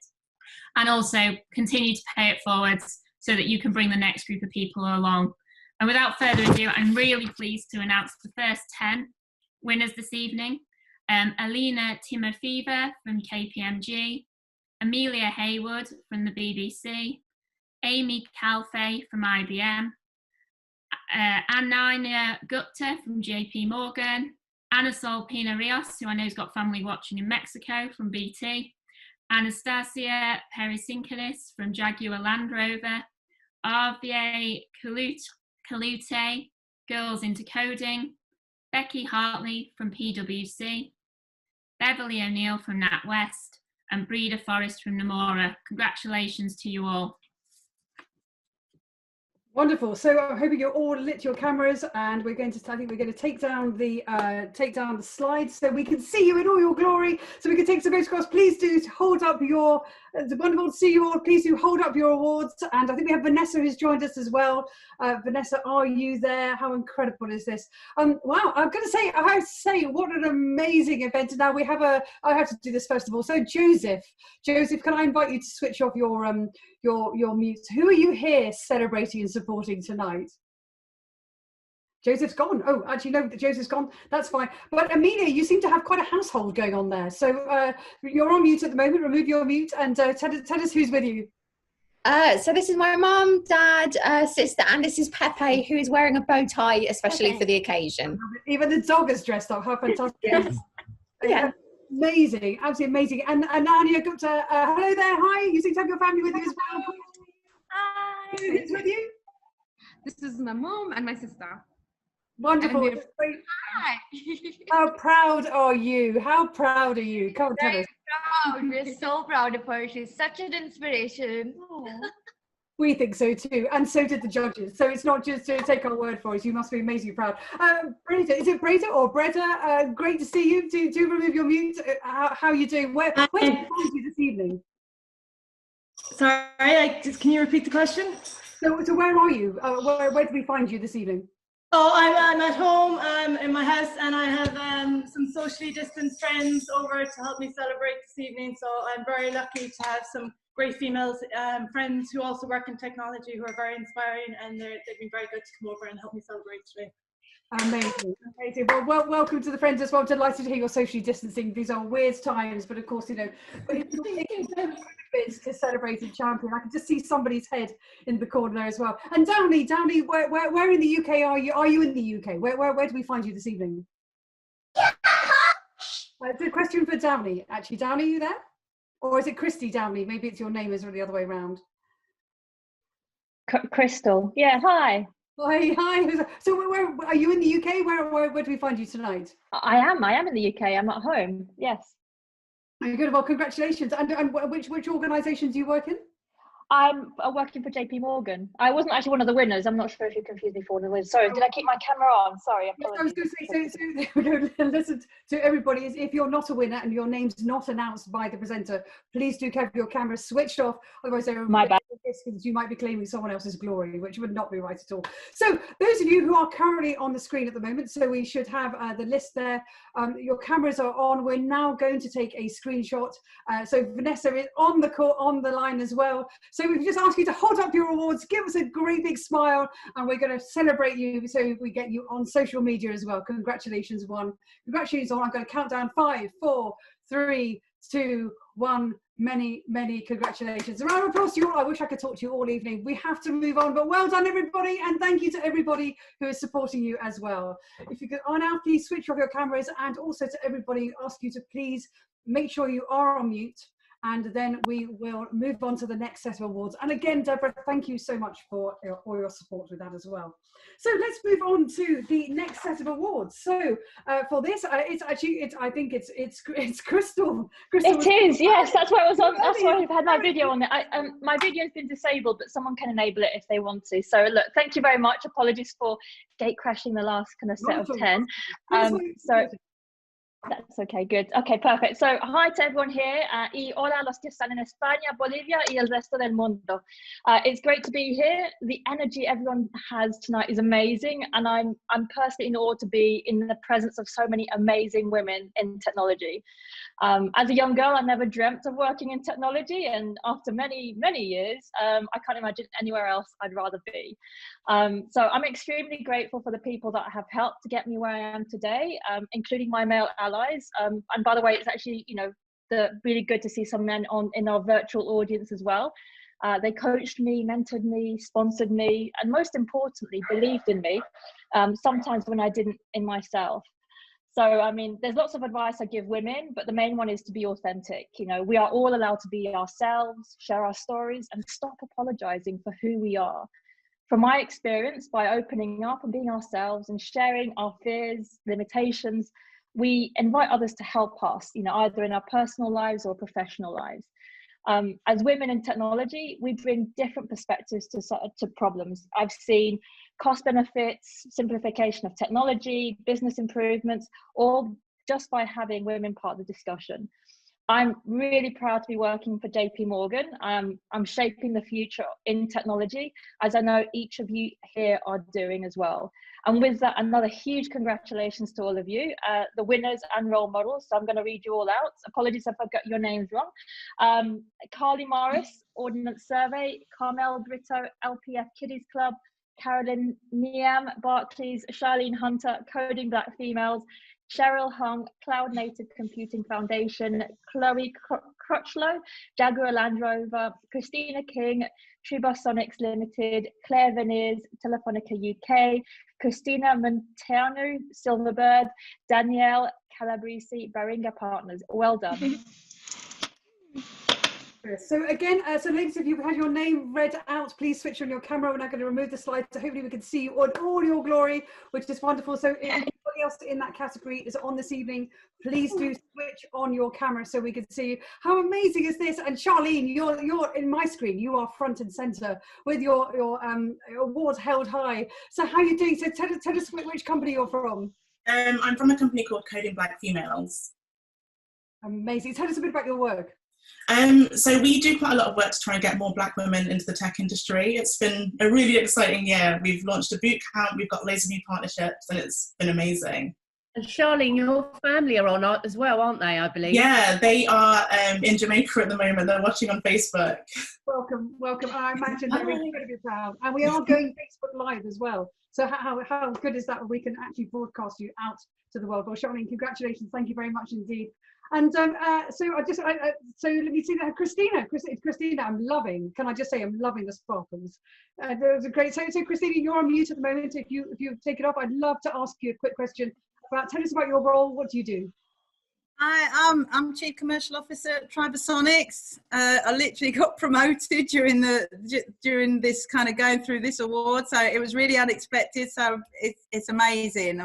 And also continue to pay it forwards so that you can bring the next group of people along. And without further ado, I'm really pleased to announce the first 10 winners this evening. Alina Timofeeva from KPMG, Amelia Haywood from the BBC, Amy Calfey from IBM, Ananya Gupta from JP Morgan, Anasol Pina Rios, who I know has got family watching in Mexico, from BT, Anastasia Perisinkilis from Jaguar Land Rover, Arvie Kalute, Girls into Coding, Becky Hartley from PwC, Beverly O'Neill from NatWest, and Breda Forrest from Nomura. Congratulations to you all. Wonderful. So I'm hoping you're all lit your cameras, and we're going to, I think we're going to take down the slides so we can see you in all your glory, so we can take some photographs. Please do hold up your, it's wonderful to see you all. Please do hold up your awards. And I think we have Vanessa who's joined us as well. Vanessa, are you there? How incredible is this? Wow, I'm going to say, I have to say, what an amazing event. Now we have I have to do this first of all. So Joseph, can I invite you to switch off your mute? Who are you here celebrating and supporting tonight? Joseph's gone. Oh, actually, no, Joseph's gone. That's fine. But Amelia, you seem to have quite a household going on there. So you're on mute at the moment. Remove your mute and tell us who's with you. So this is my mum, dad, sister, and this is Pepe, who is wearing a bow tie, especially for the occasion. Even the dog is dressed up. How fantastic. Yes. Yeah. Amazing, absolutely amazing. And Anya Gupta, hello there, hi. You seem to have your family with you as well. Hi. Who's with you? This is my mom and my sister. Wonderful. Hi. How proud are you? How proud are you? Come on, tell us. Proud. We're so proud of her. She's such an inspiration. We think so too, and so did the judges. So it's not just to take our word for it. You must be amazingly proud. Breda, is it Breda or Breda? Great to see you. Do remove your mute. How are you doing? Where did you find you this evening? Sorry, can you repeat the question? So where are you? Where did we find you this evening? Oh, I'm at home in my house, and I have some socially distanced friends over to help me celebrate this evening. So I'm very lucky to have some great females friends who also work in technology who are very inspiring, and they've been very good to come over and help me celebrate today. Amazing, amazing. Well, welcome to the friends as well. Delighted to hear you're socially distancing. These are weird times, but of course, you know, it's to celebrate and champion. I can just see somebody's head in the corner there as well. And Downey, where in the UK are you? Are you in the UK? Where do we find you this evening? It's a question for Downey. Actually, Downey, are you there? Or is it Christy Downey? Maybe it's your name is the other way around. Crystal. Yeah, hi. Hi. So where are you in the UK? Where do we find you tonight? I am in the UK. I'm at home. Yes. Very good. Well, congratulations. And which organisations do you work in? I'm working for JP Morgan. I wasn't actually one of the winners. I'm not sure if you confused me for one of the winners. Sorry, did I keep my camera on? Sorry, apologies. I was going to say, so there we go. Listen to everybody. If you're not a winner and your name's not announced by the presenter, please do keep your cameras switched off. Otherwise, my bad. You might be claiming someone else's glory, which would not be right at all. So those of you who are currently on the screen at the moment, so we should have the list there. Your cameras are on. We're now going to take a screenshot. So Vanessa is on the line as well. So we've just asked you to hold up your awards, give us a great big smile, and we're going to celebrate you so we get you on social media as well. Congratulations, one. Congratulations, on. I'm going to count down 5, 4, 3, 2, 1. Many congratulations. A round of applause to you all. I wish I could talk to you all evening. We have to move on, but well done, everybody, and thank you to everybody who is supporting you as well. If you could now please switch off your cameras, and also to everybody, ask you to please make sure you are on mute. And then we will move on to the next set of awards. And again, Deborah, thank you so much for your support with that as well. So let's move on to the next set of awards. So for this, I think it's Crystal. It is, yes. That's why I was on. That's why I've had my video on it. My video's been disabled, but someone can enable it if they want to. So look, thank you very much. Apologies for gate crashing the last kind of set of 10. That's okay, good. Okay, perfect. So hi to everyone here. Y hola a los que están en España, Bolivia y el resto del mundo. It's great to be here. The energy everyone has tonight is amazing, and I'm personally in awe to be in the presence of so many amazing women in technology. As a young girl, I never dreamt of working in technology, and after many years, I can't imagine anywhere else I'd rather be. So I'm extremely grateful for the people that have helped to get me where I am today, including my male allies. And by the way, it's actually, you know, really good to see some men in our virtual audience as well. They coached me, mentored me, sponsored me, and most importantly, believed in me, sometimes when I didn't in myself. So, I mean, there's lots of advice I give women, but the main one is to be authentic. You know, we are all allowed to be ourselves, share our stories, and stop apologizing for who we are. From my experience, by opening up and being ourselves and sharing our fears, limitations, we invite others to help us, you know, either in our personal lives or professional lives. As women in technology, we bring different perspectives to problems. I've seen cost benefits, simplification of technology, business improvements, all just by having women part of the discussion. I'm really proud to be working for JP Morgan. I'm shaping the future in technology, as I know each of you here are doing as well. And with that, another huge congratulations to all of you, the winners and role models. So I'm going to read you all out. Apologies if I got your names wrong. Carly Morris, Ordnance Survey, Carmel Brito, LPF Kiddies Club, Carolyn Niam, Barclays, Charlene Hunter, Coding Black Females, Cheryl Hung, Cloud Native Computing Foundation, Chloe Crutchlow, Jaguar Land Rover, Christina King, Tribosonics Limited, Claire Veneers, Telefonica UK, Christina Montano, Silverbird, Danielle Calabresi, Baringa Partners. Well done. So again, so ladies, if you've had your name read out, please switch on your camera. We're now going to remove the slide, so hopefully we can see you on all your glory, which is wonderful. So if anybody else in that category is on this evening, please do switch on your camera so we can see you. How amazing is this? And Charlene, you're in my screen. You are front and center with your awards held high. So how are you doing? So tell us which company you're from. I'm from a company called Coding Black Females. Amazing. Tell us a bit about your work. So we do quite a lot of work to try and get more Black women into the tech industry. It's been a really exciting year. We've launched a boot camp, we've got loads of new partnerships, and it's been amazing. And Charlene, your family are on as well, aren't they, I believe? Yeah, they are in Jamaica at the moment. They're watching on Facebook. Welcome, welcome. I imagine they're incredibly proud. And we are going Facebook Live as well. So how good is that we can actually broadcast you out to the world? Well, Charlene, congratulations. Thank you very much indeed. And so let me see that Christina, I'm loving. Can I just say I'm loving the sparkles? That was a great. So Christina, you're on mute at the moment. If you take it off, I'd love to ask you a quick question. Tell us about your role. What do you do? I'm Chief Commercial Officer at Tribasonics. I literally got promoted during this kind of going through this award, so it was really unexpected. So it's amazing.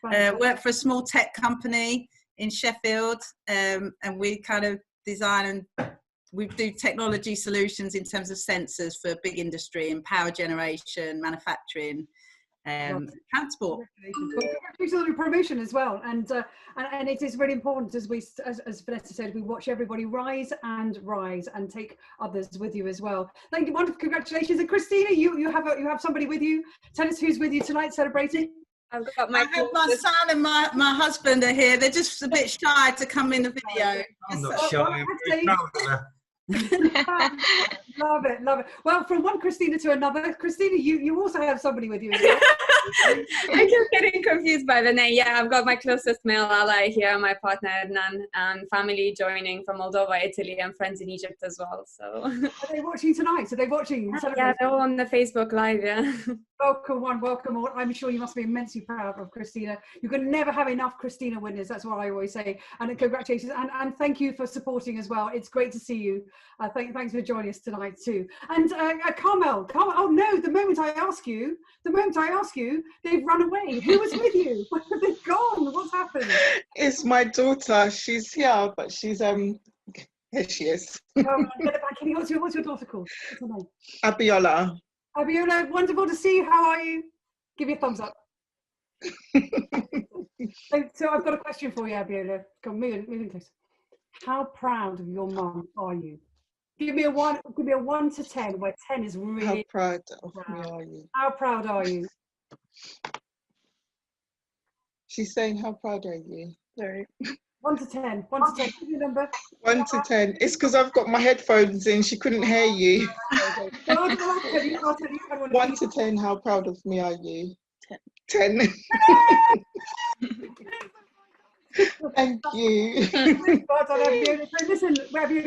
I've worked for a small tech company in Sheffield, and we kind of design and we do technology solutions in terms of sensors for big industry and power generation, manufacturing, transport. Congratulations on your promotion as well, and it is really important, as Vanessa said, we watch everybody rise and take others with you as well. Thank you, wonderful, congratulations. And Christina, you have somebody with you. Tell us who's with you tonight celebrating. I have my son and my husband are here. They're just a bit shy to come in the video. I'm not shy. I'm very proud of her. Love it. Well, from one Christina to another, Christina, you also have somebody with you as well. I'm just getting confused by the name. Yeah, I've got my closest male ally here, my partner Adnan, and family joining from Moldova, Italy, and friends in Egypt as well. So are they watching tonight? Are they watching? Yeah, they're all on the Facebook Live. Yeah. Welcome all. I'm sure you must be immensely proud of Christina. You can never have enough Christina winners. That's what I always say. And congratulations, and thank you for supporting as well. It's great to see you. Thanks for joining us tonight too. And Carmel. Oh no! The moment I ask you, they've run away. Who was with you? They've gone. What's happened? It's my daughter. She's here, but she's here she is. Get it back. What's your daughter called? What's her name? Abiola. Abiola, wonderful to see you. How are you? Give me a thumbs up. So I've got a question for you, Abiola. Come, moving close. How proud of your mum are you? Give me a 1 to 10, where 10 is really. How proud of me are you? How proud are you? She's saying, how proud are you? Sorry. 1 to 10. 1 to 10. Give me a number. 1 to 10. It's because I've got my headphones in. She couldn't hear you. I'll tell you. 1 to 10. How proud of me are you? 10. Thank you. So listen,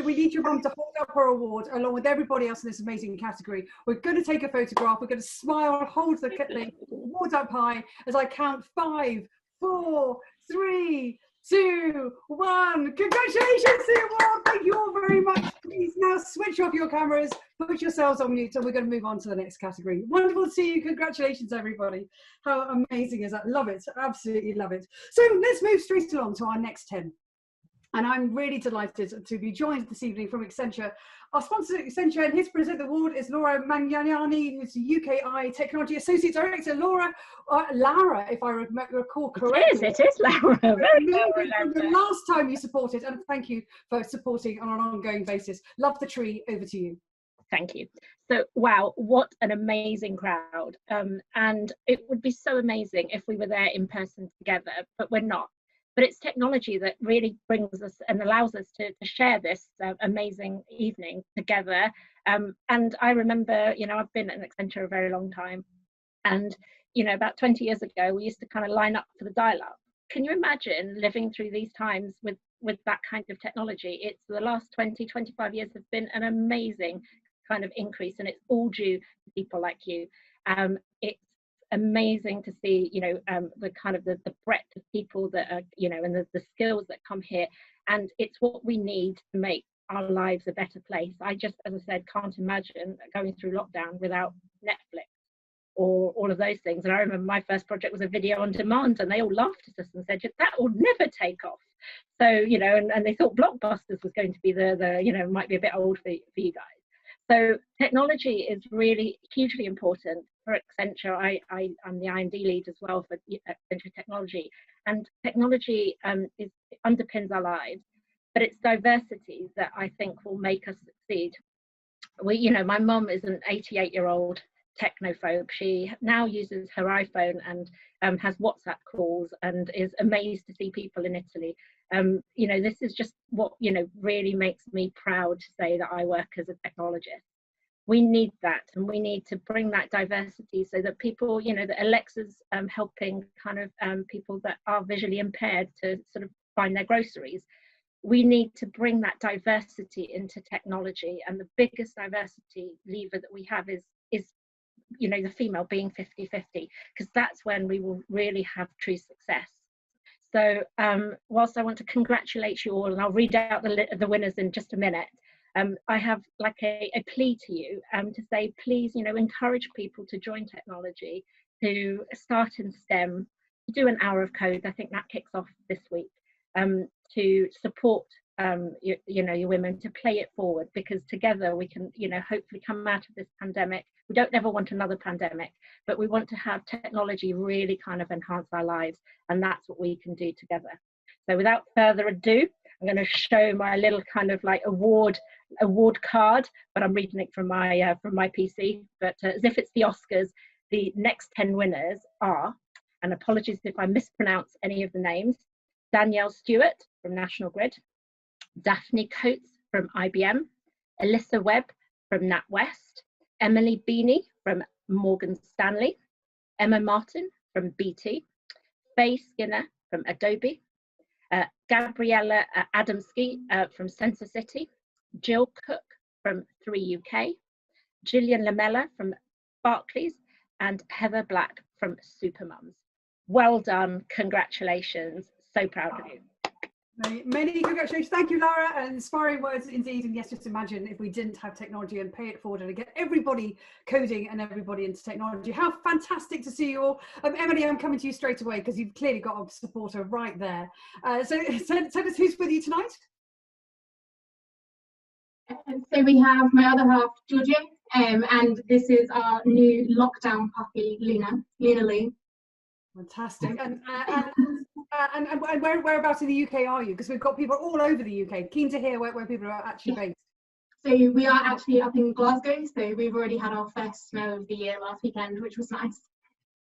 we need your mum to hold up her award along with everybody else in this amazing category. We're going to take a photograph. We're going to smile, hold the award up high as I count 5, 4, 3, 2, 1. Congratulations to you all. Thank you all very much. Please now switch off your cameras, put yourselves on mute, and we're going to move on to the next category. Wonderful to see you. Congratulations, everybody. How amazing is that? Love it. Absolutely love it. So let's move straight along to our next 10. And I'm really delighted to be joined this evening from Accenture. Our sponsor, Accenture, and his present award is Laura Magnani, who's the UKI Technology Associate Director. Lara, if I recall correctly. It is Lara. The last time you supported, and thank you for supporting on an ongoing basis. Love the tree. Over to you. Thank you. So, wow, what an amazing crowd. And it would be so amazing if we were there in person together, but we're not. But it's technology that really brings us and allows us to share this amazing evening together. And I remember, I've been at Accenture a very long time. And, about 20 years ago, we used to kind of line up for the dial-up. Can you imagine living through these times with that kind of technology? It's the last 20, 25 years have been an amazing kind of increase, and it's all due to people like you. It's amazing to see, the kind of the breadth of people that are, and the skills that come here, and it's what we need to make our lives a better place. I just, as I said, can't imagine going through lockdown without Netflix or all of those things. And I remember my first project was a video on demand, and they all laughed at us and said, that will never take off. So, and they thought Blockbusters was going to be the might be a bit old for you guys. So technology is really hugely important for Accenture. I'm the I&D lead as well for Accenture Technology, and technology underpins our lives. but it's diversity that I think will make us succeed. My mum is an 88-year-old technophobe. She now uses her iPhone and has WhatsApp calls and is amazed to see people in Italy. This is just what, really makes me proud to say that I work as a technologist. We need that, and we need to bring that diversity so that people, that Alexa's helping kind of people that are visually impaired to sort of find their groceries. We need to bring that diversity into technology, and the biggest diversity lever that we have is the female being 50-50, because that's when we will really have true success. So whilst I want to congratulate you all, and I'll read out the winners in just a minute, I have like a plea to you to say, please, encourage people to join technology, to start in STEM, to do an hour of code. I think that kicks off this week. To support your women, to play it forward, because together we can hopefully come out of this pandemic. We don't ever want another pandemic, but we want to have technology really kind of enhance our lives, and that's what we can do together. So without further ado, I'm going to show my little kind of like award card, but I'm reading it from my PC, but as if it's the Oscars. The next 10 winners are, and apologies if I mispronounce any of the names: Danielle Stewart from National Grid, Daphne Coates from IBM, Alyssa Webb from NatWest, Emily Beanie from Morgan Stanley, Emma Martin from BT, Faye Skinner from Adobe, Gabriella Adamski from Sensor City, Jill Cook from 3UK, Gillian Lamella from Barclays, and Heather Black from Supermums. Well done, congratulations, so proud of you. Many congratulations. Thank you, Lara. Inspiring words indeed. And yes, just imagine if we didn't have technology and pay it forward and get everybody coding and everybody into technology. How fantastic to see you all. Emily, I'm coming to you straight away because you've clearly got a supporter right there. So tell us who's with you tonight. So we have my other half, Georgia, and this is our new lockdown puppy, Luna Lee. Fantastic. And whereabouts in the UK are you? Because we've got people all over the UK. Keen to hear where people are actually based. So we are actually up in Glasgow. So we've already had our first snow of the year last weekend, which was nice.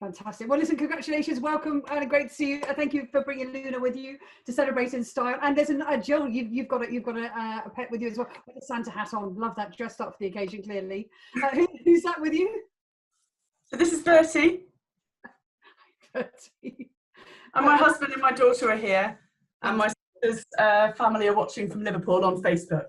Fantastic. Well, listen, congratulations, welcome, and great to see you. Thank you for bringing Luna with you to celebrate in style. And there's Jill, you've got a pet with you as well, with a Santa hat on. Love that, dressed up for the occasion, clearly. Who's that with you? So this is Bertie. And my husband and my daughter are here, and my sister's family are watching from Liverpool on Facebook.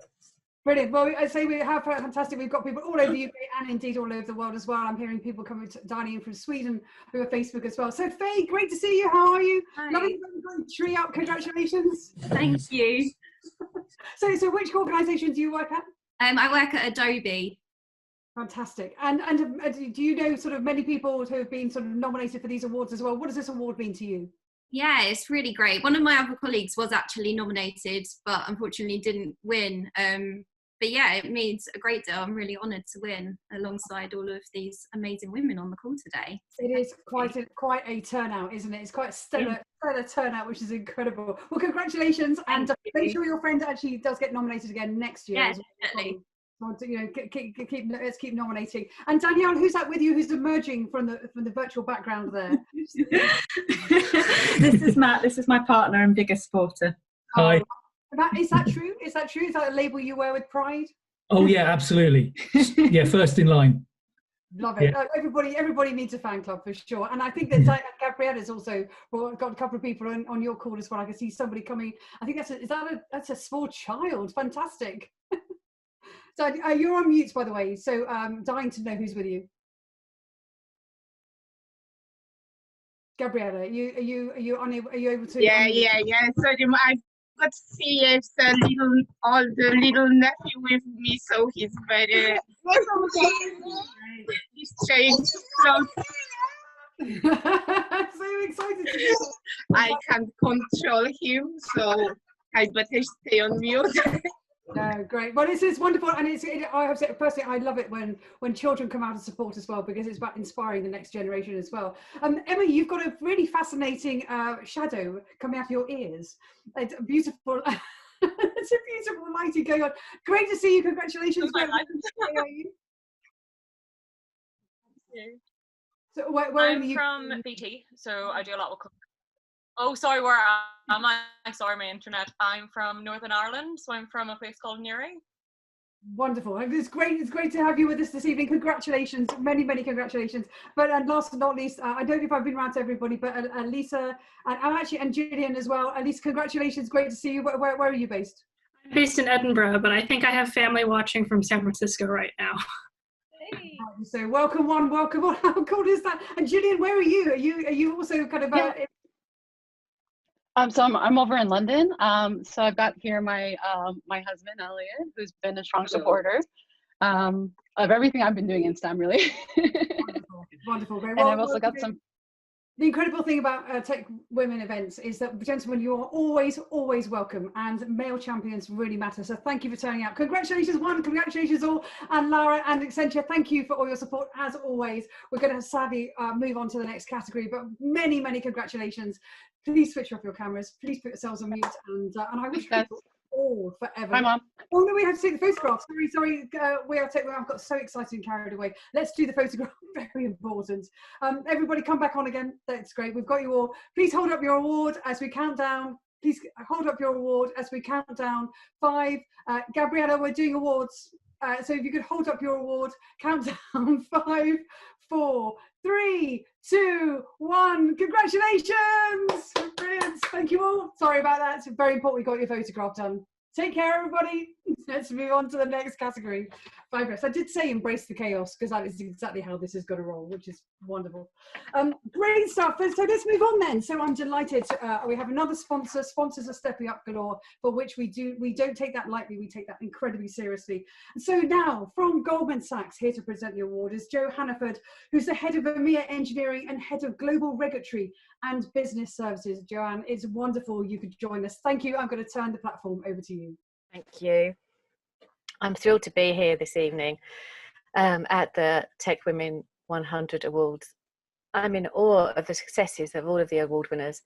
Brilliant. Well, I say we have fantastic. We've got people all over the UK and indeed all over the world as well. I'm hearing people coming dining in from Sweden who are Facebook as well. So Faye, great to see you. How are you? Lovely tree up. Congratulations. Thank you. So which organisation do you work at? I work at Adobe. Fantastic. And do you know sort of many people who have been sort of nominated for these awards as well? What does this award mean to you? Yeah, it's really great. One of my other colleagues was actually nominated, but unfortunately didn't win. But yeah, it means a great deal. I'm really honoured to win alongside all of these amazing women on the call today. It is quite a turnout, isn't it? It's quite a stellar turnout, which is incredible. Well, congratulations, and make sure your friend actually does get nominated again next year. Yeah, definitely. Let's keep nominating. And Danielle, who's that with you? Who's emerging from the virtual background there? This is Matt. This is my partner and biggest supporter. Hi. Is that true? Is that true? Is that a label you wear with pride? Oh yeah, absolutely. Yeah, first in line. Love it. Yeah. Everybody needs a fan club for sure. And I think that Gabriella's also got a couple of people on your call as well. I can see somebody coming. I think that's a small child. Fantastic. So you're on mute, by the way. So dying to know who's with you. Gabriella, are you able to? Yeah. Sorry, I got to see the little nephew with me, so he's very he's changed. So excited to I can't control him, so I better stay on mute. No, great. Well, it's wonderful, and I have to say, personally, I love it when children come out and support as well, because it's about inspiring the next generation as well. Emma, you've got a really fascinating shadow coming out of your ears. It's beautiful. That's a beautiful mighty going on. Great to see you. Congratulations. Where are you? So where I'm are you from BT, so I do a lot with. Oh, sorry, where am I? Sorry, my internet. I'm from Northern Ireland, so I'm from a place called Newry. Wonderful. It's great to have you with us this evening. Congratulations, many congratulations. But last but not least, I don't know if I've been around to everybody, but Lisa and Gillian as well. Lisa, congratulations. Great to see you. Where are you based? I'm based in Edinburgh, but I think I have family watching from San Francisco right now. Hey. So welcome on. How cool is that? And Gillian, where are you? Are you also kind of So I'm over in London. So I've got here my my husband Elliot, who's been a strong supporter of everything I've been doing in STEM, really. Wonderful. Very And well. I've also got some. The incredible thing about Tech Women events is that, gentlemen, you are always welcome, and male champions really matter. So thank you for turning out. Congratulations, one, congratulations all, and Lara and Accenture, thank you for all your support as always. We're going to sadly move on to the next category, but many congratulations. Please switch off your cameras. Please put yourselves on mute, and I wish people all forever. Hi, Mom. Oh no, we have to take the photograph. Sorry. I've got so excited and carried away. Let's do the photograph. Very important. Everybody, come back on again. That's great. We've got you all. Please hold up your award as we count down. Please hold up your award as we count down. 5. Gabriella, we're doing awards. So if you could hold up your award, count down. 5, 4, 3, 2, 1. Congratulations! Brilliant. Thank you all. Sorry about that. It's very important we got your photograph done. Take care, everybody. Let's move on to the next category. Fabulous. I did say embrace the chaos, because that is exactly how this is going to roll, which is wonderful. Great stuff. So let's move on then. So I'm delighted. We have another sponsor. Sponsors are stepping up galore, for which we don't take that lightly. We take that incredibly seriously. And so now, from Goldman Sachs, here to present the award is Jo Hannaford, who's the head of EMEA Engineering and head of Global Regulatory and Business Services. Joanne, it's wonderful you could join us. Thank you. I'm going to turn the platform over to you. Thank you. I'm thrilled to be here this evening at the TechWomen100 Awards. I'm in awe of the successes of all of the award winners,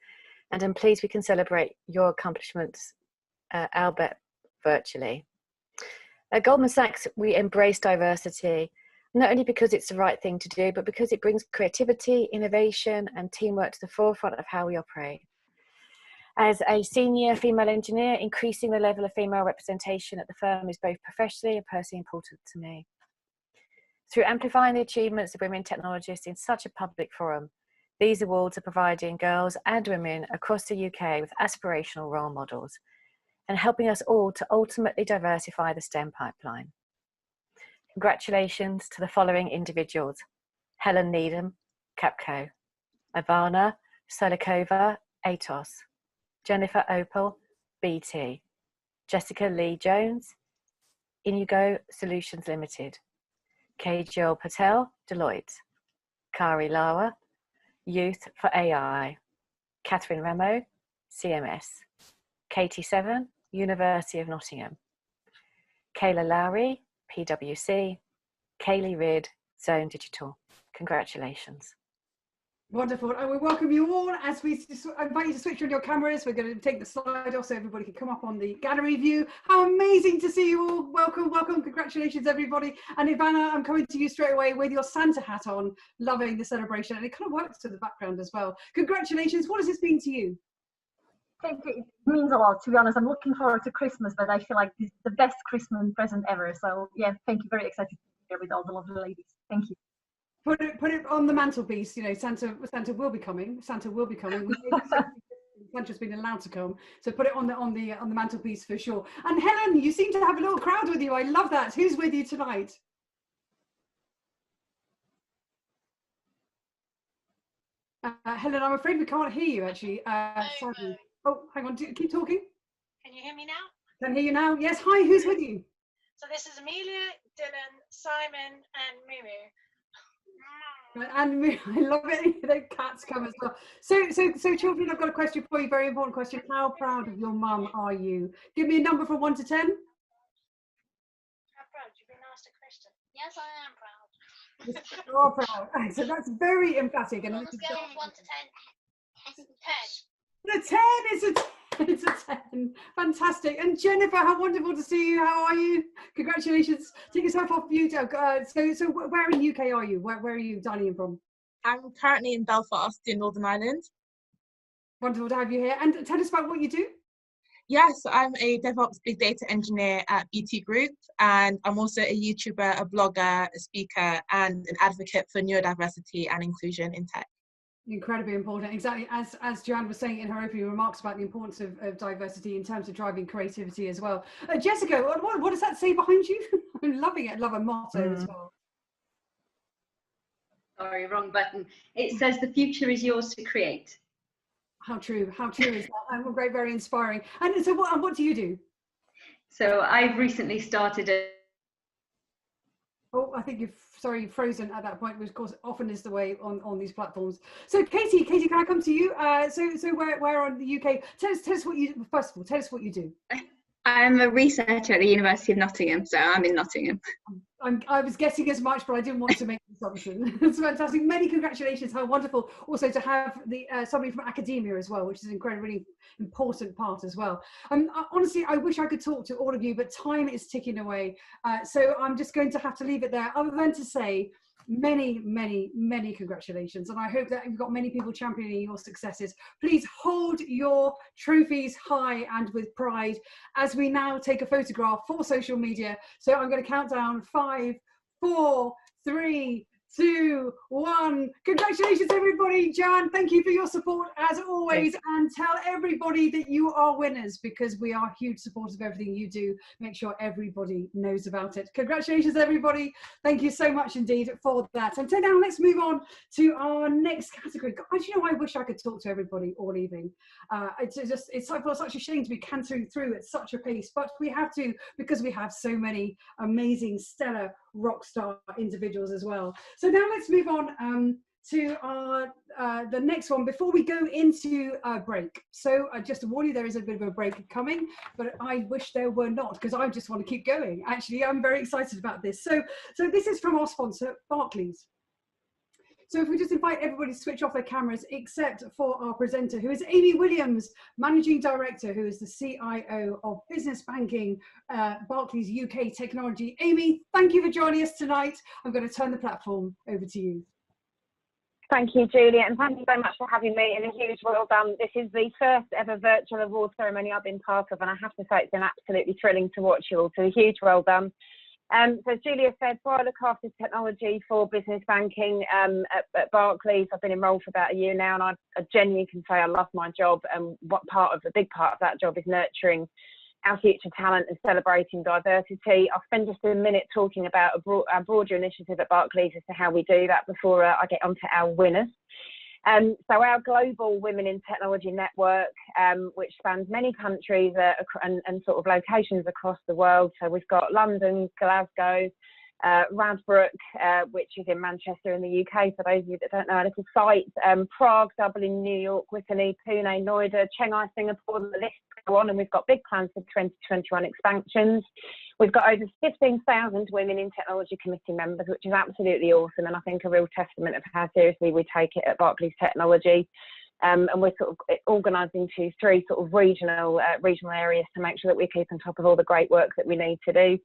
and I'm pleased we can celebrate your accomplishments, albeit virtually. At Goldman Sachs, we embrace diversity, not only because it's the right thing to do, but because it brings creativity, innovation, and teamwork to the forefront of how we operate. As a senior female engineer, increasing the level of female representation at the firm is both professionally and personally important to me. Through amplifying the achievements of women technologists in such a public forum, these awards are providing girls and women across the UK with aspirational role models and helping us all to ultimately diversify the STEM pipeline. Congratulations to the following individuals: Helen Needham, Capco; Ivana Solikova, Atos; Jennifer Opal, BT; Jessica Lee Jones, Inigo Solutions Limited; Kajal Patel, Deloitte; Kari Lawa, Youth for AI; Catherine Ramo, CMS; Katie Seven, University of Nottingham; Kayla Lowry, PwC; Kaylee Ridd, Zone Digital. Congratulations. Wonderful. And we welcome you all. As we invite you to switch on your cameras, we're going to take the slide off so everybody can come up on the gallery view. How amazing to see you all. Welcome. Congratulations, everybody. And Ivana, I'm coming to you straight away with your Santa hat on, loving the celebration. And it kind of works to the background as well. Congratulations. What has this been to you? I think it means a lot, to be honest. I'm looking forward to Christmas, but I feel like this is the best Christmas present ever. So yeah, thank you. Very excited to be here with all the lovely ladies. Thank you. Put it on the mantelpiece. You know, Santa will be coming. Santa's been allowed to come, so put it on the mantelpiece for sure. And Helen, you seem to have a little crowd with you. I love that. Who's with you tonight? Helen, I'm afraid we can't hear you actually. Sorry. Oh, hang on. Keep talking. Can you hear me now? Can hear you now. Yes. Hi. Who's with you? So this is Amelia, Dylan, Simon, and Mumu. And I love it. The cats come as well. So children, I've got a question for you. Very important question. How proud of your mum are you? Give me a number from 1 to 10. How proud? You've been asked a question. Yes, I am proud. You are proud. So that's very emphatic. And on a scale of 1 to 10, 10. The 10 is a It's a 10. Fantastic. And Jennifer, how wonderful to see you. How are you? Congratulations. Take yourself off mute. So where in the UK are you? Where are you dialing in from? I'm currently in Belfast in Northern Ireland. Wonderful to have you here. And tell us about what you do. Yes, I'm a DevOps Big Data Engineer at BT Group, and I'm also a YouTuber, a blogger, a speaker, and an advocate for neurodiversity and inclusion in tech. Incredibly important, exactly as Joanne was saying in her opening remarks about the importance of diversity in terms of driving creativity as well. Jessica, what does that say behind you? I'm loving it. I love a motto as well. Sorry, wrong button. It says the future is yours to create. How true is that? And great, very inspiring. And so what do you do? So I've recently started a... Oh, I think you've frozen at that point, which of course often is the way on these platforms. So Katie, can I come to you? So where on the UK? Tell us what you, first of all, tell us what you do. I'm a researcher at the University of Nottingham, so I'm in Nottingham. I was guessing as much, but I didn't want to make an assumption. It's fantastic. Many congratulations. How wonderful also to have the somebody from academia as well, which is an incredibly important part as well. Honestly, I wish I could talk to all of you, but time is ticking away. So I'm just going to have to leave it there, other than to say many congratulations, and I hope that you've got many people championing your successes. Please hold your trophies high and with pride as we now take a photograph for social media. So I'm going to count down 5, 4, 3, 2, 1. Congratulations everybody. Jan, thank you for your support as always, and tell everybody that you are winners, because we are huge supporters of everything you do. Make sure everybody knows about it. Congratulations everybody. Thank you so much indeed for that. And so now let's move on to our next category. God, you know, I wish I could talk to everybody all evening. It's such a shame to be cantering through at such a pace, but we have to, because we have so many amazing, stellar rock star individuals as well. So now let's move on to our the next one before we go into a break. So just to warn you, there is a bit of a break coming, but I wish there were not, because I just want to keep going. Actually, I'm very excited about this. So this is from our sponsor, Barclays. So if we just invite everybody to switch off their cameras, except for our presenter, who is Amy Williams, Managing Director, who is the CIO of Business Banking, Barclays UK Technology. Amy, thank you for joining us tonight. I'm going to turn the platform over to you. Thank you, Julia, and thank you very much for having me, and a huge well done. This is the first ever virtual award ceremony I've been part of, and I have to say it's been absolutely thrilling to watch you all, so a huge well done. So as Julia said, so I look after technology for business banking at Barclays. I've been enrolled for about a year now, and I genuinely can say I love my job, and a big part of that job is nurturing our future talent and celebrating diversity. I'll spend just a minute talking about a broader initiative at Barclays as to how we do that before I get onto our winners. So our global Women in Technology network, which spans many countries and sort of locations across the world. So we've got London, Glasgow, Radbrook, which is in Manchester in the UK, for those of you that don't know our little sites, Prague, Dublin, New York, Whitney, Pune, Noida, Shanghai, Singapore, the list go on, and we've got big plans for 2021 expansions. We've got over 15,000 Women in Technology Committee members, which is absolutely awesome, and I think a real testament of how seriously we take it at Barclays Technology. And we're sort of organising to 3 sort of regional areas to make sure that we keep on top of all the great work that we need to do.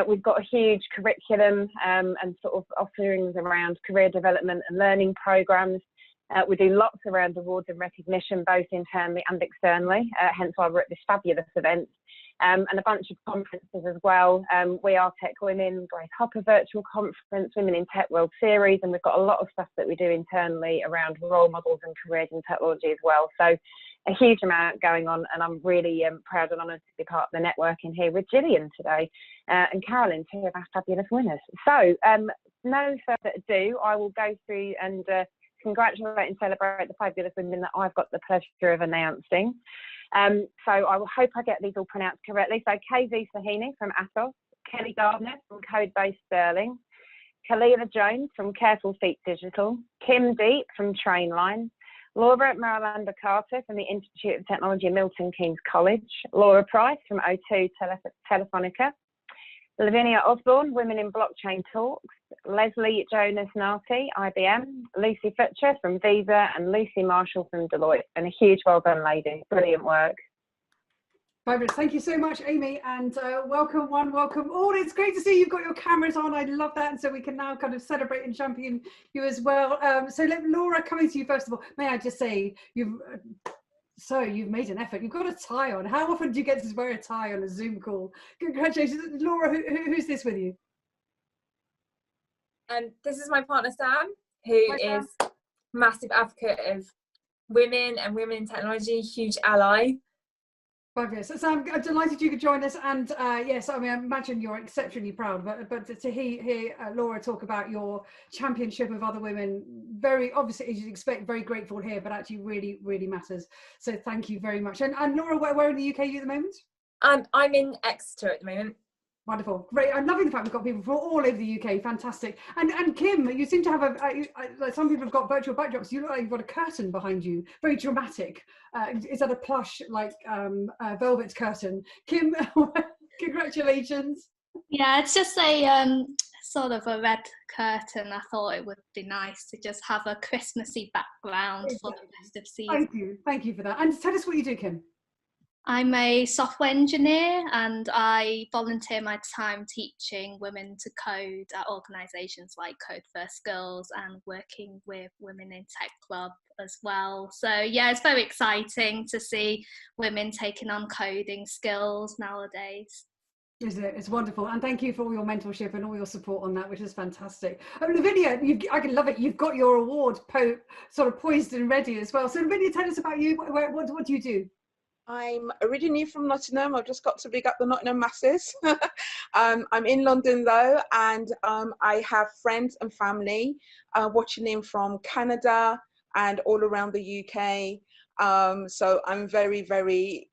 We've got a huge curriculum and sort of offerings around career development and learning programmes. We do lots around awards and recognition, both internally and externally, hence why we're at this fabulous event, and a bunch of conferences as well. WeAreTechWomen, Grace Hopper Virtual Conference, Women in Tech World Series, and we've got a lot of stuff that we do internally around role models and careers in technology as well. So a huge amount going on, and I'm really proud and honoured to be part of the networking here with Gillian today and Carolyn, 2 of our fabulous winners. So no further ado, I will go through and congratulate and celebrate the fabulous women that I've got the pleasure of announcing. So I will hope I get these all pronounced correctly. So KV Sahini from Atos, Kelly Gardner from Codebase Sterling, Kalila Jones from Careful Feet Digital, Kim Deep from Trainline, Laura Miranda Carter from the Institute of Technology Milton Keynes College, Laura Price from O2 Telefonica, Lavinia Osborne, Women in Blockchain Talks, Leslie Jonas Narty, IBM, Lucy Futcher from Visa, and Lucy Marshall from Deloitte. And a huge well done, ladies. Brilliant work. Fabulous. Thank you so much, Amy, and welcome welcome all. It's great to see you've got your cameras on. I love that, and so we can now kind of celebrate and champion you as well. So Laura, coming to you first of all, may I just say you've made an effort. You've got a tie on. How often do you get to wear a tie on a Zoom call? Congratulations, Laura. Who's this with you? And this is my partner Sam, who is massive advocate of women and women in technology, huge ally. Fabulous. So Sam, I'm delighted you could join us, and yes, I mean, I imagine you're exceptionally proud, but to hear Laura talk about your championship of other women, very obviously, as you'd expect, very grateful here, but actually really, really matters. So thank you very much. And Laura, where in the UK are you at the moment? I'm in Exeter at the moment. Wonderful, great. I'm loving the fact we've got people from all over the UK. Fantastic. And Kim, you seem to have like some people have got virtual backdrops. You look like you've got a curtain behind you, very dramatic. Is that a plush like velvet curtain? Kim, congratulations. Yeah, it's just a sort of a red curtain. I thought it would be nice to just have a Christmassy background for the festive season. Thank you for that. And tell us what you do, Kim. I'm a software engineer and I volunteer my time teaching women to code at organisations like Code First Girls and working with Women in Tech Club as well. So yeah, it's very exciting to see women taking on coding skills nowadays. Isn't it? It's wonderful, and thank you for all your mentorship and all your support on that, which is fantastic. Lavinia, I can love it. You've got your award sort of poised and ready as well. So Lavinia, tell us about you. What do you do? I'm originally from Nottingham. I've just got to big up the Nottingham masses. I'm in London though, and I have friends and family watching in from Canada and all around the UK. So I'm very, very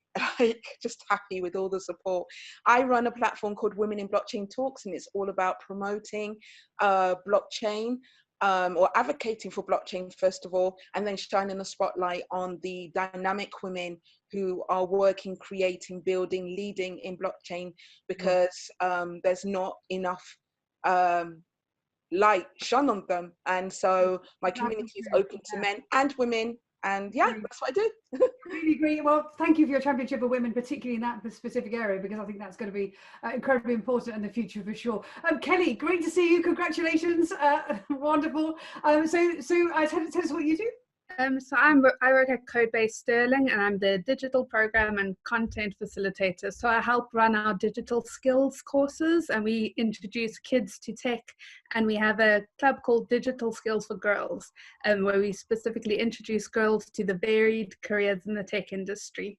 just happy with all the support. I run a platform called Women in Blockchain Talks, and it's all about promoting blockchain. Or advocating for blockchain first of all, and then shining a spotlight on the dynamic women who are working, creating, building, leading in blockchain, because there's not enough light shone on them. And so my community is open to men and women, and yeah, that's what I do. Really great. Well, thank you for your championship of women, particularly in that specific area, because I think that's going to be incredibly important in the future for sure. Kelly, great to see you. Congratulations. Wonderful. So tell us what you do. So I work at Codebase Sterling, and I'm the digital program and content facilitator. So I help run our digital skills courses, and we introduce kids to tech, and we have a club called Digital Skills for Girls, where we specifically introduce girls to the varied careers in the tech industry.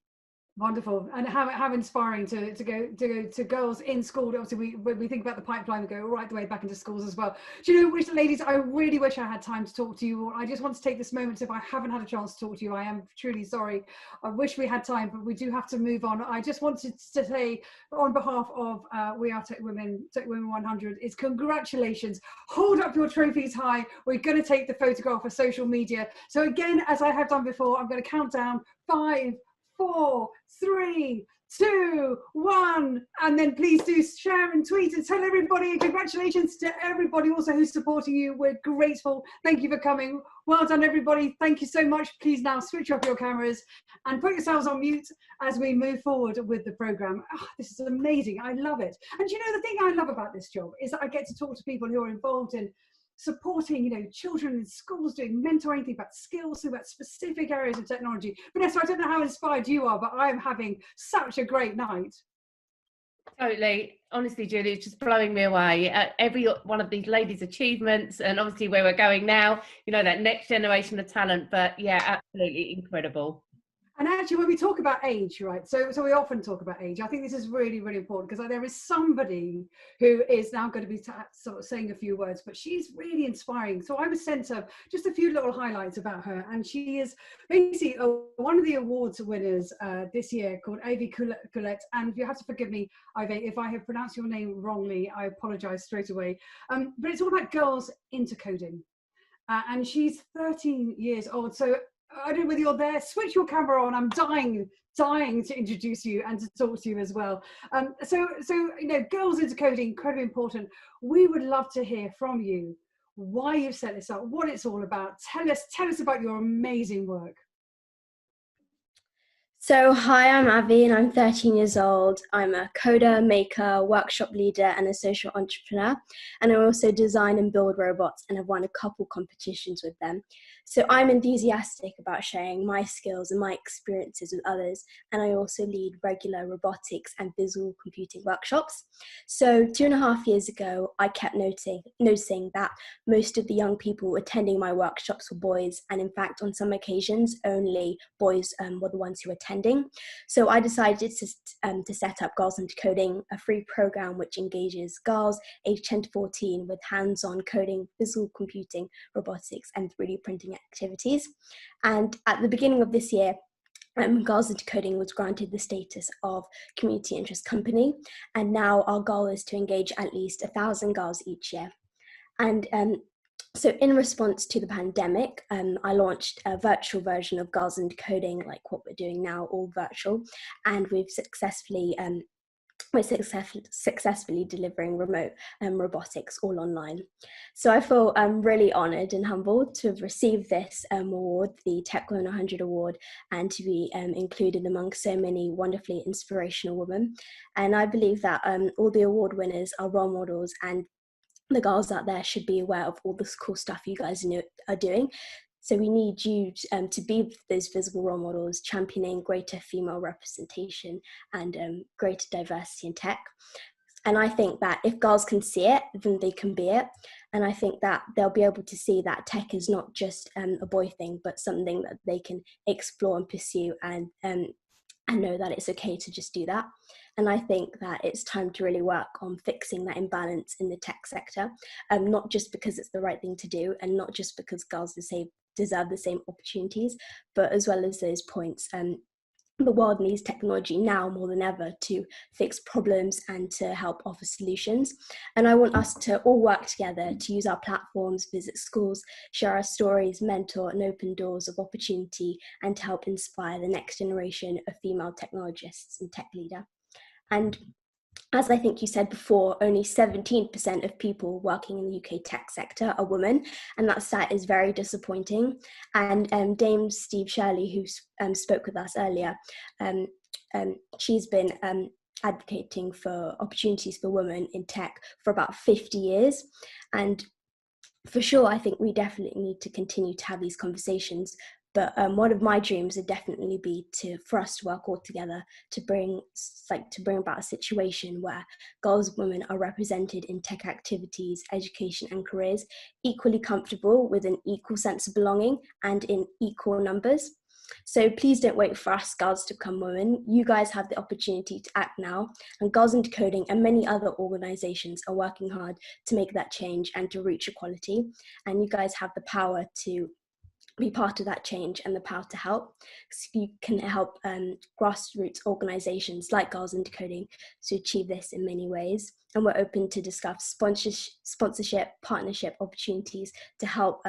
Wonderful, and how inspiring to go to girls in school. Obviously, when we think about the pipeline, we go right the way back into schools as well. Do you know, which ladies, I really wish I had time to talk to you. I just want to take this moment. If I haven't had a chance to talk to you, I am truly sorry. I wish we had time, but we do have to move on. I just wanted to say, on behalf of TechWomen 100, is congratulations. Hold up your trophies high. We're going to take the photograph for social media. So again, as I have done before, I'm going to count down 5, 4, 3, 2, 1, and then please do share and tweet and tell everybody. Congratulations to everybody also who's supporting you. We're grateful. Thank you for coming. Well done, everybody. Thank you so much. Please now switch off your cameras and put yourselves on mute as we move forward with the program. Oh, this is amazing. I love it. And you know, the thing I love about this job is that I get to talk to people who are involved in supporting, you know, children in schools, doing mentoring, think about skills, think about specific areas of technology. Vanessa, I don't know how inspired you are, but I'm having such a great night. Totally. Honestly, Julie, it's just blowing me away. Every one of these ladies' achievements, and obviously where we're going now, you know, that next generation of talent. But yeah, absolutely incredible. And actually, when we talk about age, right, so we often talk about age. I think this is really, really important, because there is somebody who is now going to be sort of saying a few words, but she's really inspiring. So I was sent just a few little highlights about her, and she is basically one of the awards winners this year, called Ivy Colette. And you have to forgive me, Ivy, if I have pronounced your name wrongly. I apologise straight away. But it's all about girls into coding. And she's 13 years old. So I don't know whether you're there. Switch your camera on. I'm dying to introduce you and to talk to you as well. So you know, girls into coding, incredibly important. We would love to hear from you why you've set this up, what it's all about. Tell us about your amazing work. So, hi, I'm Avi and I'm 13 years old. I'm a coder, maker, workshop leader, and a social entrepreneur. And I also design and build robots and have won a couple competitions with them. So, I'm enthusiastic about sharing my skills and my experiences with others. And I also lead regular robotics and visual computing workshops. So, 2.5 years ago, I kept noticing that most of the young people attending my workshops were boys. And in fact, on some occasions, only boys were the ones who attended. So I decided to set up Girls into Coding, a free program which engages girls aged 10 to 14 with hands-on coding, visual computing, robotics, and 3D printing activities. And at the beginning of this year, Girls into Coding was granted the status of community interest company, and now our goal is to engage at least 1,000 girls each year. And so in response to the pandemic, I launched a virtual version of Girls into Coding, like what we're doing now, all virtual, and we're successfully delivering remote robotics all online. So I feel really honoured and humbled to have received this award, the TechWomen100 Award, and to be included among so many wonderfully inspirational women. And I believe that all the award winners are role models, and the girls out there should be aware of all this cool stuff you guys are doing. So we need you to be those visible role models, championing greater female representation and greater diversity in tech. And I think that if girls can see it, then they can be it. And I think that they'll be able to see that tech is not just a boy thing, but something that they can explore and pursue, and know that it's okay to just do that. And I think that it's time to really work on fixing that imbalance in the tech sector, not just because it's the right thing to do, and not just because girls deserve the same opportunities, but as well as those points. The world needs technology now more than ever to fix problems and to help offer solutions. And I want us to all work together to use our platforms, visit schools, share our stories, mentor and open doors of opportunity, and to help inspire the next generation of female technologists and tech leader. And as I think you said before, only 17% of people working in the UK tech sector are women, and that stat is very disappointing. And Dame Steve Shirley, who spoke with us earlier, she's been advocating for opportunities for women in tech for about 50 years. And for sure, I think we definitely need to continue to have these conversations. But one of my dreams would definitely be for us to work all together to bring about a situation where girls and women are represented in tech activities, education and careers, equally comfortable with an equal sense of belonging and in equal numbers. So please don't wait for us girls to become women. You guys have the opportunity to act now, and Girls into Coding and many other organisations are working hard to make that change and to reach equality. And you guys have the power to be part of that change and the power to help. So you can help grassroots organisations like Girls into Coding to achieve this in many ways. And we're open to discuss sponsorship, partnership opportunities to help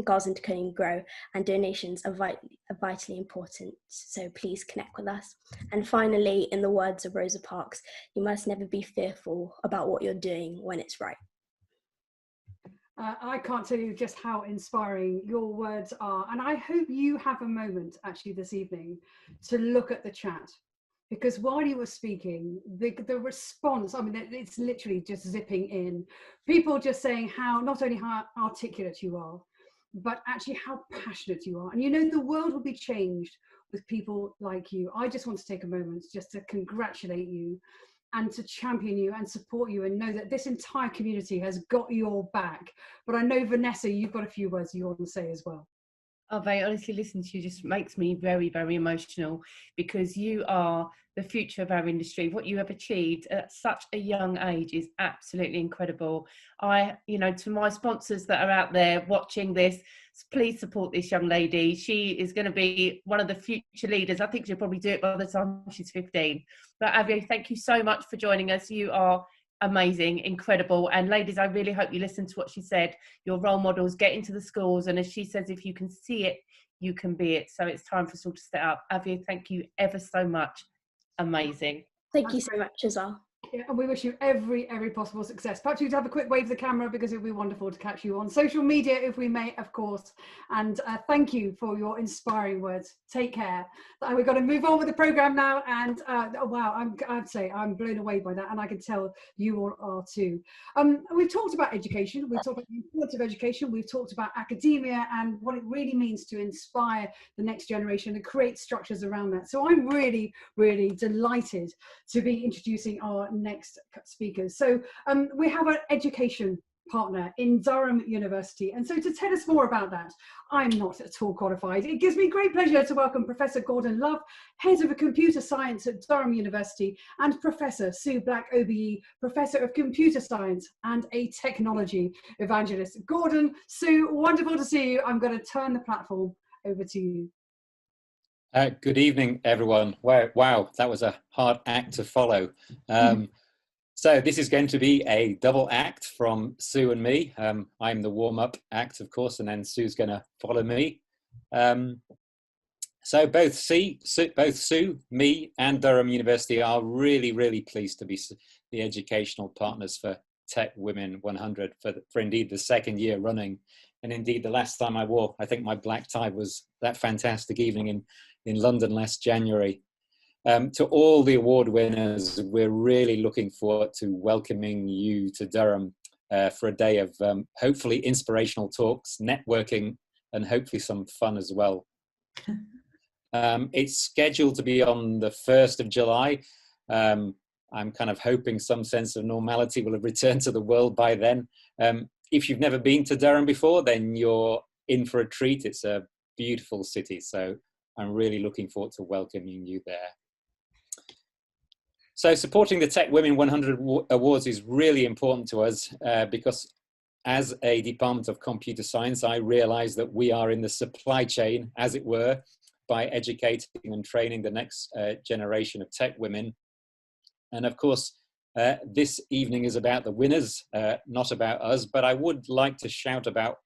Girls into Coding grow, and donations are vitally important. So please connect with us. And finally, in the words of Rosa Parks, you must never be fearful about what you're doing when it's right. I can't tell you just how inspiring your words are. And I hope you have a moment actually this evening to look at the chat, because while you were speaking, the response, I mean, it's literally just zipping in. People just saying not only how articulate you are, but actually how passionate you are. And you know, the world will be changed with people like you. I just want to take a moment just to congratulate you and to champion you and support you, and know that this entire community has got your back. But I know, Vanessa, you've got a few words you want to say as well. Oh, very honestly, listening to you just makes me very, very emotional, because you are the future of our industry. What you have achieved at such a young age is absolutely incredible. To my sponsors that are out there watching this, please support this young lady. She is going to be one of the future leaders. I think she'll probably do it by the time she's 15. But Avio, thank you so much for joining us. You are amazing, incredible. And ladies, I really hope you listen to what she said. Your role models, get into the schools, and as she says, if you can see it, you can be it. So it's time for us all to step up. Avio, thank you ever so much. Amazing. Thank you so much as well. Yeah, and we wish you every possible success. Perhaps you'd have a quick wave of the camera, because it would be wonderful to catch you on social media if we may, of course. And thank you for your inspiring words. Take care. And we've got to move on with the program now. And oh, wow, I'd say I'm blown away by that, and I can tell you all are too. We've talked about education. We've talked about the importance of education. We've talked about academia and what it really means to inspire the next generation and create structures around that. So I'm really delighted to be introducing our next speakers. So we have an education partner in Durham University, and so to tell us more about that, I'm not at all qualified. It gives me great pleasure to welcome Professor Gordon Love, Head of Computer Science at Durham University, and Professor Sue Black OBE, Professor of Computer Science and a Technology Evangelist. Gordon, Sue, wonderful to see you. I'm going to turn the platform over to you. Good evening, everyone. Wow, that was a hard act to follow. So this is going to be a double act from Sue and me. I'm the warm-up act, of course, and then Sue's going to follow me. So both Sue, me, and Durham University are really pleased to be the educational partners for TechWomen100 for indeed the second year running. And indeed, the last time I wore, I think, my black tie was that fantastic evening in London last January. To all the award winners, we're really looking forward to welcoming you to Durham for a day of hopefully inspirational talks, networking, and hopefully some fun as well. It's scheduled to be on the 1st of July. I'm kind of hoping some sense of normality will have returned to the world by then. If you've never been to Durham before, then you're in for a treat. It's a beautiful city, so I'm really looking forward to welcoming you there. So supporting the TechWomen100 Awards is really important to us because as a Department of Computer Science, I realize that we are in the supply chain, as it were, by educating and training the next generation of tech women. And of course, this evening is about the winners, not about us, but I would like to shout about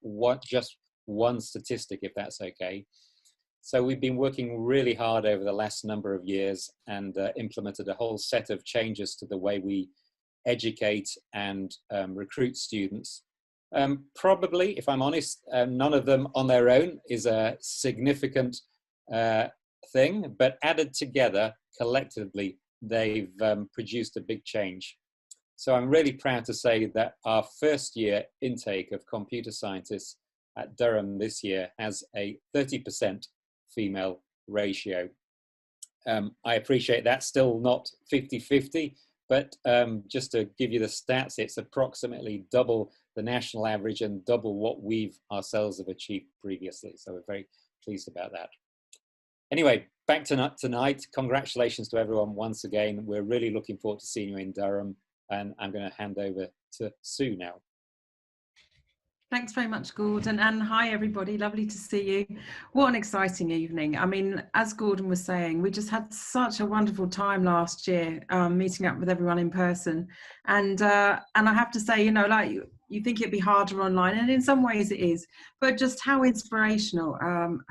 just one statistic, if that's okay. So we've been working really hard over the last number of years and implemented a whole set of changes to the way we educate and recruit students. Probably, if I'm honest, none of them on their own is a significant thing, but added together collectively, they've produced a big change. So I'm really proud to say that our first year intake of computer scientists at Durham this year has a 30% female ratio. I appreciate that's still not 50-50, but just to give you the stats, it's approximately double the national average and double what we've ourselves have achieved previously. So we're very pleased about that. Anyway, back to tonight. Congratulations to everyone once again. We're really looking forward to seeing you in Durham, and I'm going to hand over to Sue now. Thanks very much, Gordon, and hi everybody, lovely to see you. What an exciting evening. I mean, as Gordon was saying, we just had such a wonderful time last year meeting up with everyone in person, and I have to say, you know, like you think it'd be harder online, and in some ways it is, but just how inspirational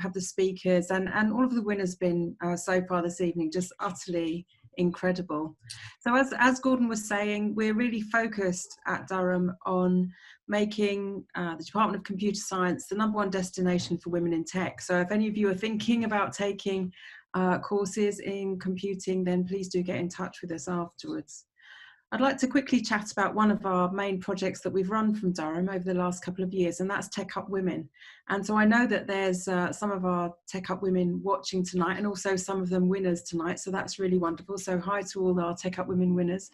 have the speakers and all of the winners been so far this evening, just utterly incredible. So as Gordon was saying, we're really focused at Durham on making the Department of Computer Science the #1 destination for women in tech. So if any of you are thinking about taking courses in computing, then please do get in touch with us afterwards. I'd like to quickly chat about one of our main projects that we've run from Durham over the last couple of years, and that's Tech Up Women. And so I know that there's some of our Tech Up Women watching tonight, and also some of them winners tonight, so that's really wonderful. So hi to all our Tech Up Women winners.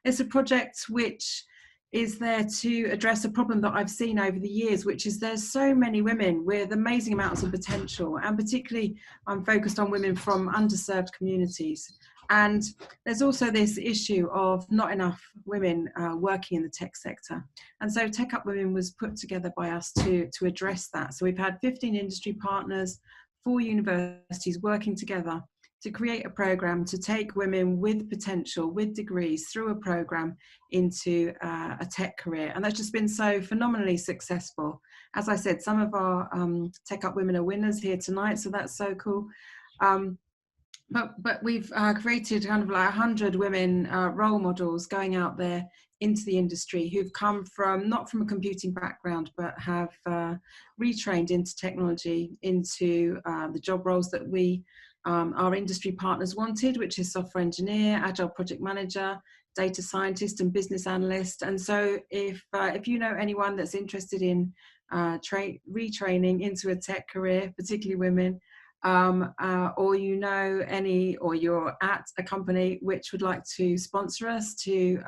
It's a project which is there to address a problem that I've seen over the years, which is there's so many women with amazing amounts of potential, and particularly I'm focused on women from underserved communities. And there's also this issue of not enough women working in the tech sector. And so Tech Up Women was put together by us to address that. So we've had 15 industry partners, 4 universities working together to create a program to take women with potential, with degrees, through a program into a tech career. And that's just been so phenomenally successful. As I said, some of our Tech Up Women are winners here tonight, so that's so cool. But we've created kind of like 100 women role models going out there into the industry who've come from, not from a computing background, but have retrained into technology, into the job roles that our industry partners wanted, which is software engineer, agile project manager, data scientist and business analyst. And so if you know anyone that's interested in retraining into a tech career, particularly women, or you know any, or you're at a company which would like to sponsor us to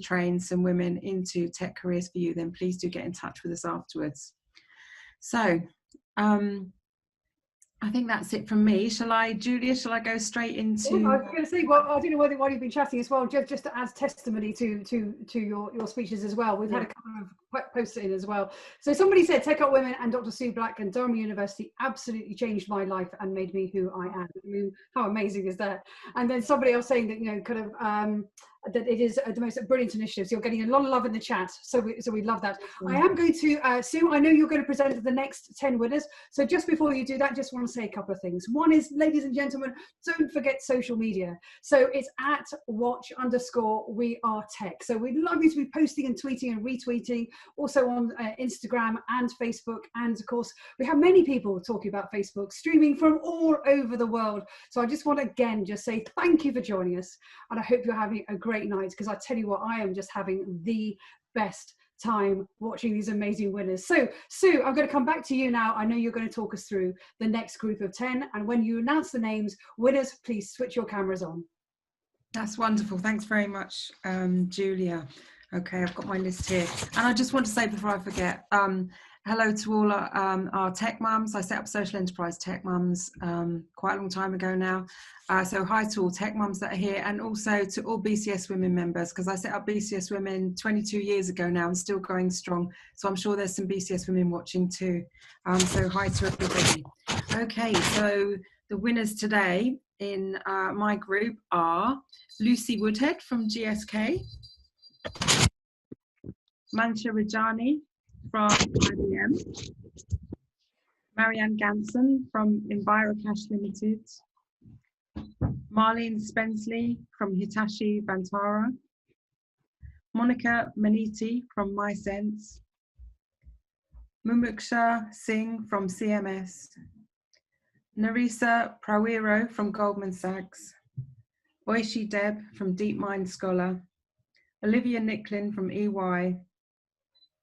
train some women into tech careers for you, then please do get in touch with us afterwards. So I think that's it from me. Julia, shall I go straight into? I was going to say, well, I don't know while you've been chatting as well, just to add testimony to your speeches as well. We've had a couple of posts in as well. So somebody said, Tech Up Women and Dr. Sue Black and Durham University absolutely changed my life and made me who I am. I mean, how amazing is that? And then somebody else saying that, you know, kind of that it is the most brilliant initiative. So you're getting a lot of love in the chat. So we love that. I am going to, Sue, I know you're going to present the next 10 winners. So just before you do that, just want to say a couple of things. One is, ladies and gentlemen, don't forget social media. So it's at @watch_WeAreTech. So we'd love you to be posting and tweeting and retweeting, also on Instagram and Facebook. And of course, we have many people talking about Facebook, streaming from all over the world. So I just want to again just say thank you for joining us. And I hope you're having a great night, because I tell you what, I am just having the best time watching these amazing winners. So Sue, I'm going to come back to you now. I know you're going to talk us through the next group of 10, and when you announce the names, winners, please switch your cameras on. That's wonderful. Thanks very much, Julia. Okay, I've got my list here. And I just want to say before I forget, hello to all our tech mums. I set up Social Enterprise Tech Mums quite a long time ago now. So hi to all tech mums that are here, and also to all BCS Women members, because I set up BCS Women 22 years ago now and still going strong. So I'm sure there's some BCS women watching too. So hi to everybody. Okay, so the winners today in my group are Lucy Woodhead from GSK, Mansha Rajani from IBM, Marianne Ganson from Envirocash Limited, Marlene Spensley from Hitachi Vantara, Monica Maniti from MySense, Mumuksha Singh from CMS, Narisa Prawiro from Goldman Sachs, Oishi Deb from DeepMind Scholar, Olivia Nicklin from EY,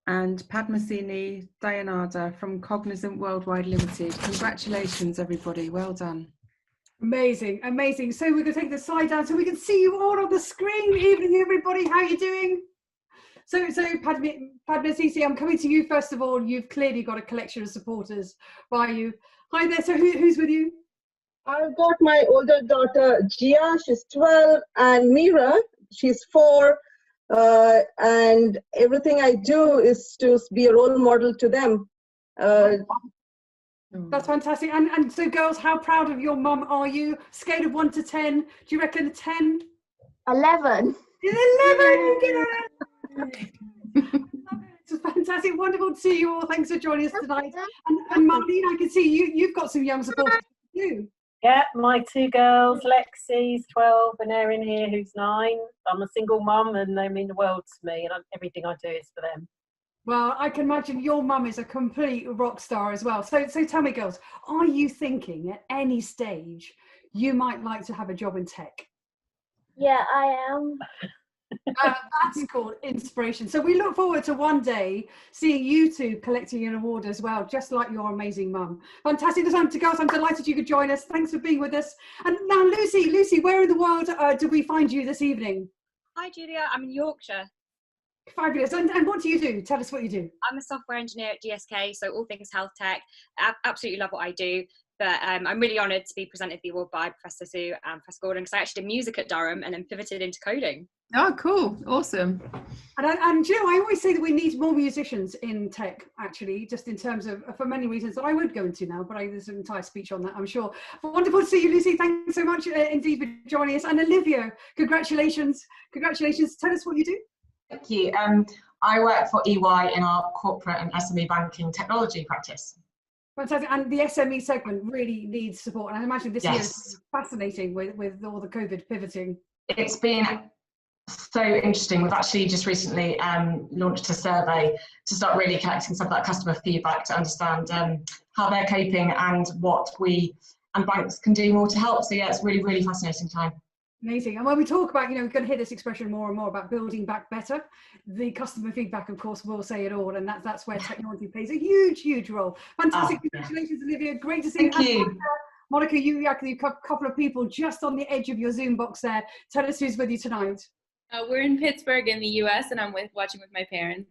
and Padmasini Dayanada from Cognizant Worldwide Limited. Congratulations, everybody. Well done. Amazing, amazing. So we're going to take the slide down so we can see you all on the screen. Evening, everybody. How are you doing? So Padmasini, I'm coming to you first of all. You've clearly got a collection of supporters by you. Hi there. So who's with you? I've got my older daughter, Gia. She's 12, and Mira, she's 4. And everything I do is to be a role model to them. That's fantastic. And so girls, how proud of your mum are you? Scale of 1 to 10, do you reckon a 10? 11. 11, you get it. It's fantastic, wonderful to see you all. Thanks for joining us tonight. And Marlene, I can see you've got some young supporters too. Yeah, my 2 girls, Lexi's 12 and Erin here, who's 9. I'm a single mum and they mean the world to me, and everything I do is for them. Well, I can imagine your mum is a complete rock star as well. So tell me, girls, are you thinking at any stage you might like to have a job in tech? Yeah, I am. That's called inspiration. So we look forward to one day seeing you two collecting an award as well, just like your amazing mum. Fantastic. This time to girls, I'm delighted you could join us. Thanks for being with us. And now, Lucy, where in the world do we find you this evening? Hi, Julia. I'm in Yorkshire. Fabulous. And what do you do? Tell us what you do. I'm a software engineer at GSK, so all things health tech. Absolutely love what I do. But I'm really honoured to be presented the award by Professor Sue and Professor Gordon, because I actually did music at Durham and then pivoted into coding. Oh, cool. Awesome. And you know, I always say that we need more musicians in tech, actually, just in terms of, for many reasons that I would go into now, but there's an entire speech on that, I'm sure. But wonderful to see you, Lucy. Thanks so much indeed for joining us. And Olivia, congratulations. Congratulations. Tell us what you do. Thank you. I work for EY in our corporate and SME banking technology practice. Fantastic. And the SME segment really needs support. And I imagine this year is fascinating with all the COVID pivoting. It's been so interesting. We've actually just recently launched a survey to start really collecting some of that customer feedback to understand how they're coping and what we and banks can do more to help. So yeah, it's really, really fascinating time. Amazing. And when we talk about, we're going to hear this expression more and more about building back better. The customer feedback, of course, will say it all. And that's where technology plays a huge, huge role. Fantastic. Congratulations, Olivia. Great to see you. Thank you. Monica, you actually a couple of people just on the edge of your Zoom box there. Tell us who's with you tonight. We're in Pittsburgh in the US, and I'm watching with my parents.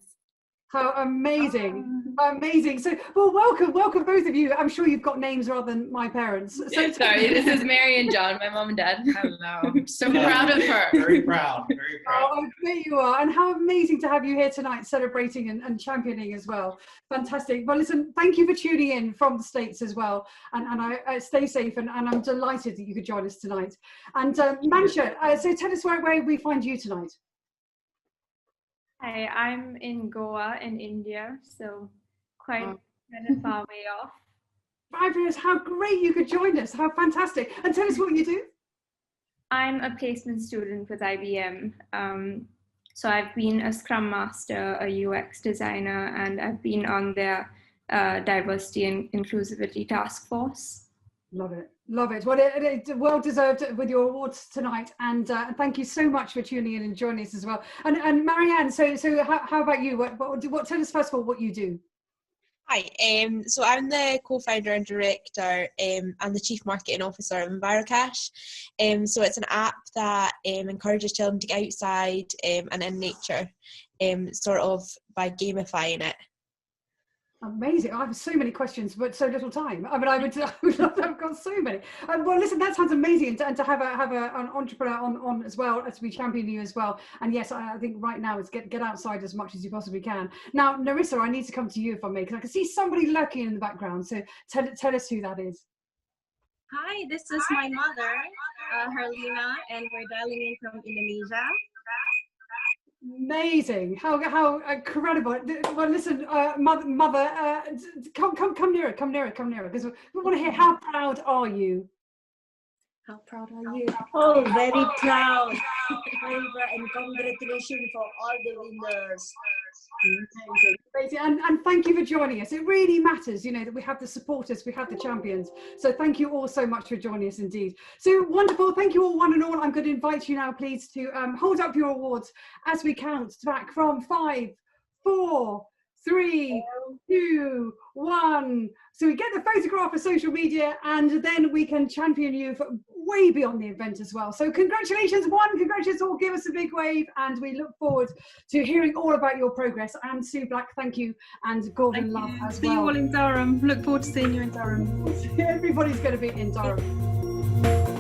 How amazing. Amazing. So, well, welcome both of you. I'm sure you've got names rather than my parents. So, sorry, this is Mary and John, my mom and dad. Hello. I'm so proud of her. Very proud, very proud. Oh, I bet you are. And how amazing to have you here tonight, celebrating and championing as well. Fantastic. Well, listen, thank you for tuning in from the States as well. And I stay safe, and I'm delighted that you could join us tonight. And Mansha, so tell us where we find you tonight. Hi, I'm in Goa in India, so quite kind of far way off. Fabulous, how great you could join us, how fantastic. And tell us what you do. I'm a placement student with IBM. So I've been a Scrum Master, a UX designer, and I've been on their Diversity and Inclusivity Task Force. Love it. Love it. Well, it's well deserved with your awards tonight, and thank you so much for tuning in and joining us as well. And Marianne, so how about you? What tell us first of all what you do? Hi, so I'm the co-founder and director and the chief marketing officer of EnviroCache. So it's an app that encourages children to get outside and in nature, sort of by gamifying it. Amazing. I have so many questions, but so little time. I mean, I would love to have got so many. Well, listen, that sounds amazing, and to have an entrepreneur on as well, as we champion you as well. And yes, I think right now is get outside as much as you possibly can. Now, Narissa, I need to come to you if I may, because I can see somebody lurking in the background. So tell us who that is. Hi, this is my mother, Herlina, and we're dialing in from Indonesia. Amazing! How incredible! Well, listen, mother, come nearer, because we want to hear how proud are you? How proud are you? Oh, very proud, and congratulations for all the winners. Amazing. And thank you for joining us. It really matters, that we have the supporters, we have the champions. So thank you all so much for joining us indeed. So wonderful. Thank you all, one and all. I'm going to invite you now, please, to hold up your awards as we count back from 5, 4, 3, 2, 1. So we get the photograph for social media, and then we can champion you for way beyond the event as well. So congratulations, congratulations all, give us a big wave, and we look forward to hearing all about your progress. And Sue Black, thank you, and Gordon Love as well. See you all in Durham. Look forward to seeing you in Durham. Everybody's going to be in Durham.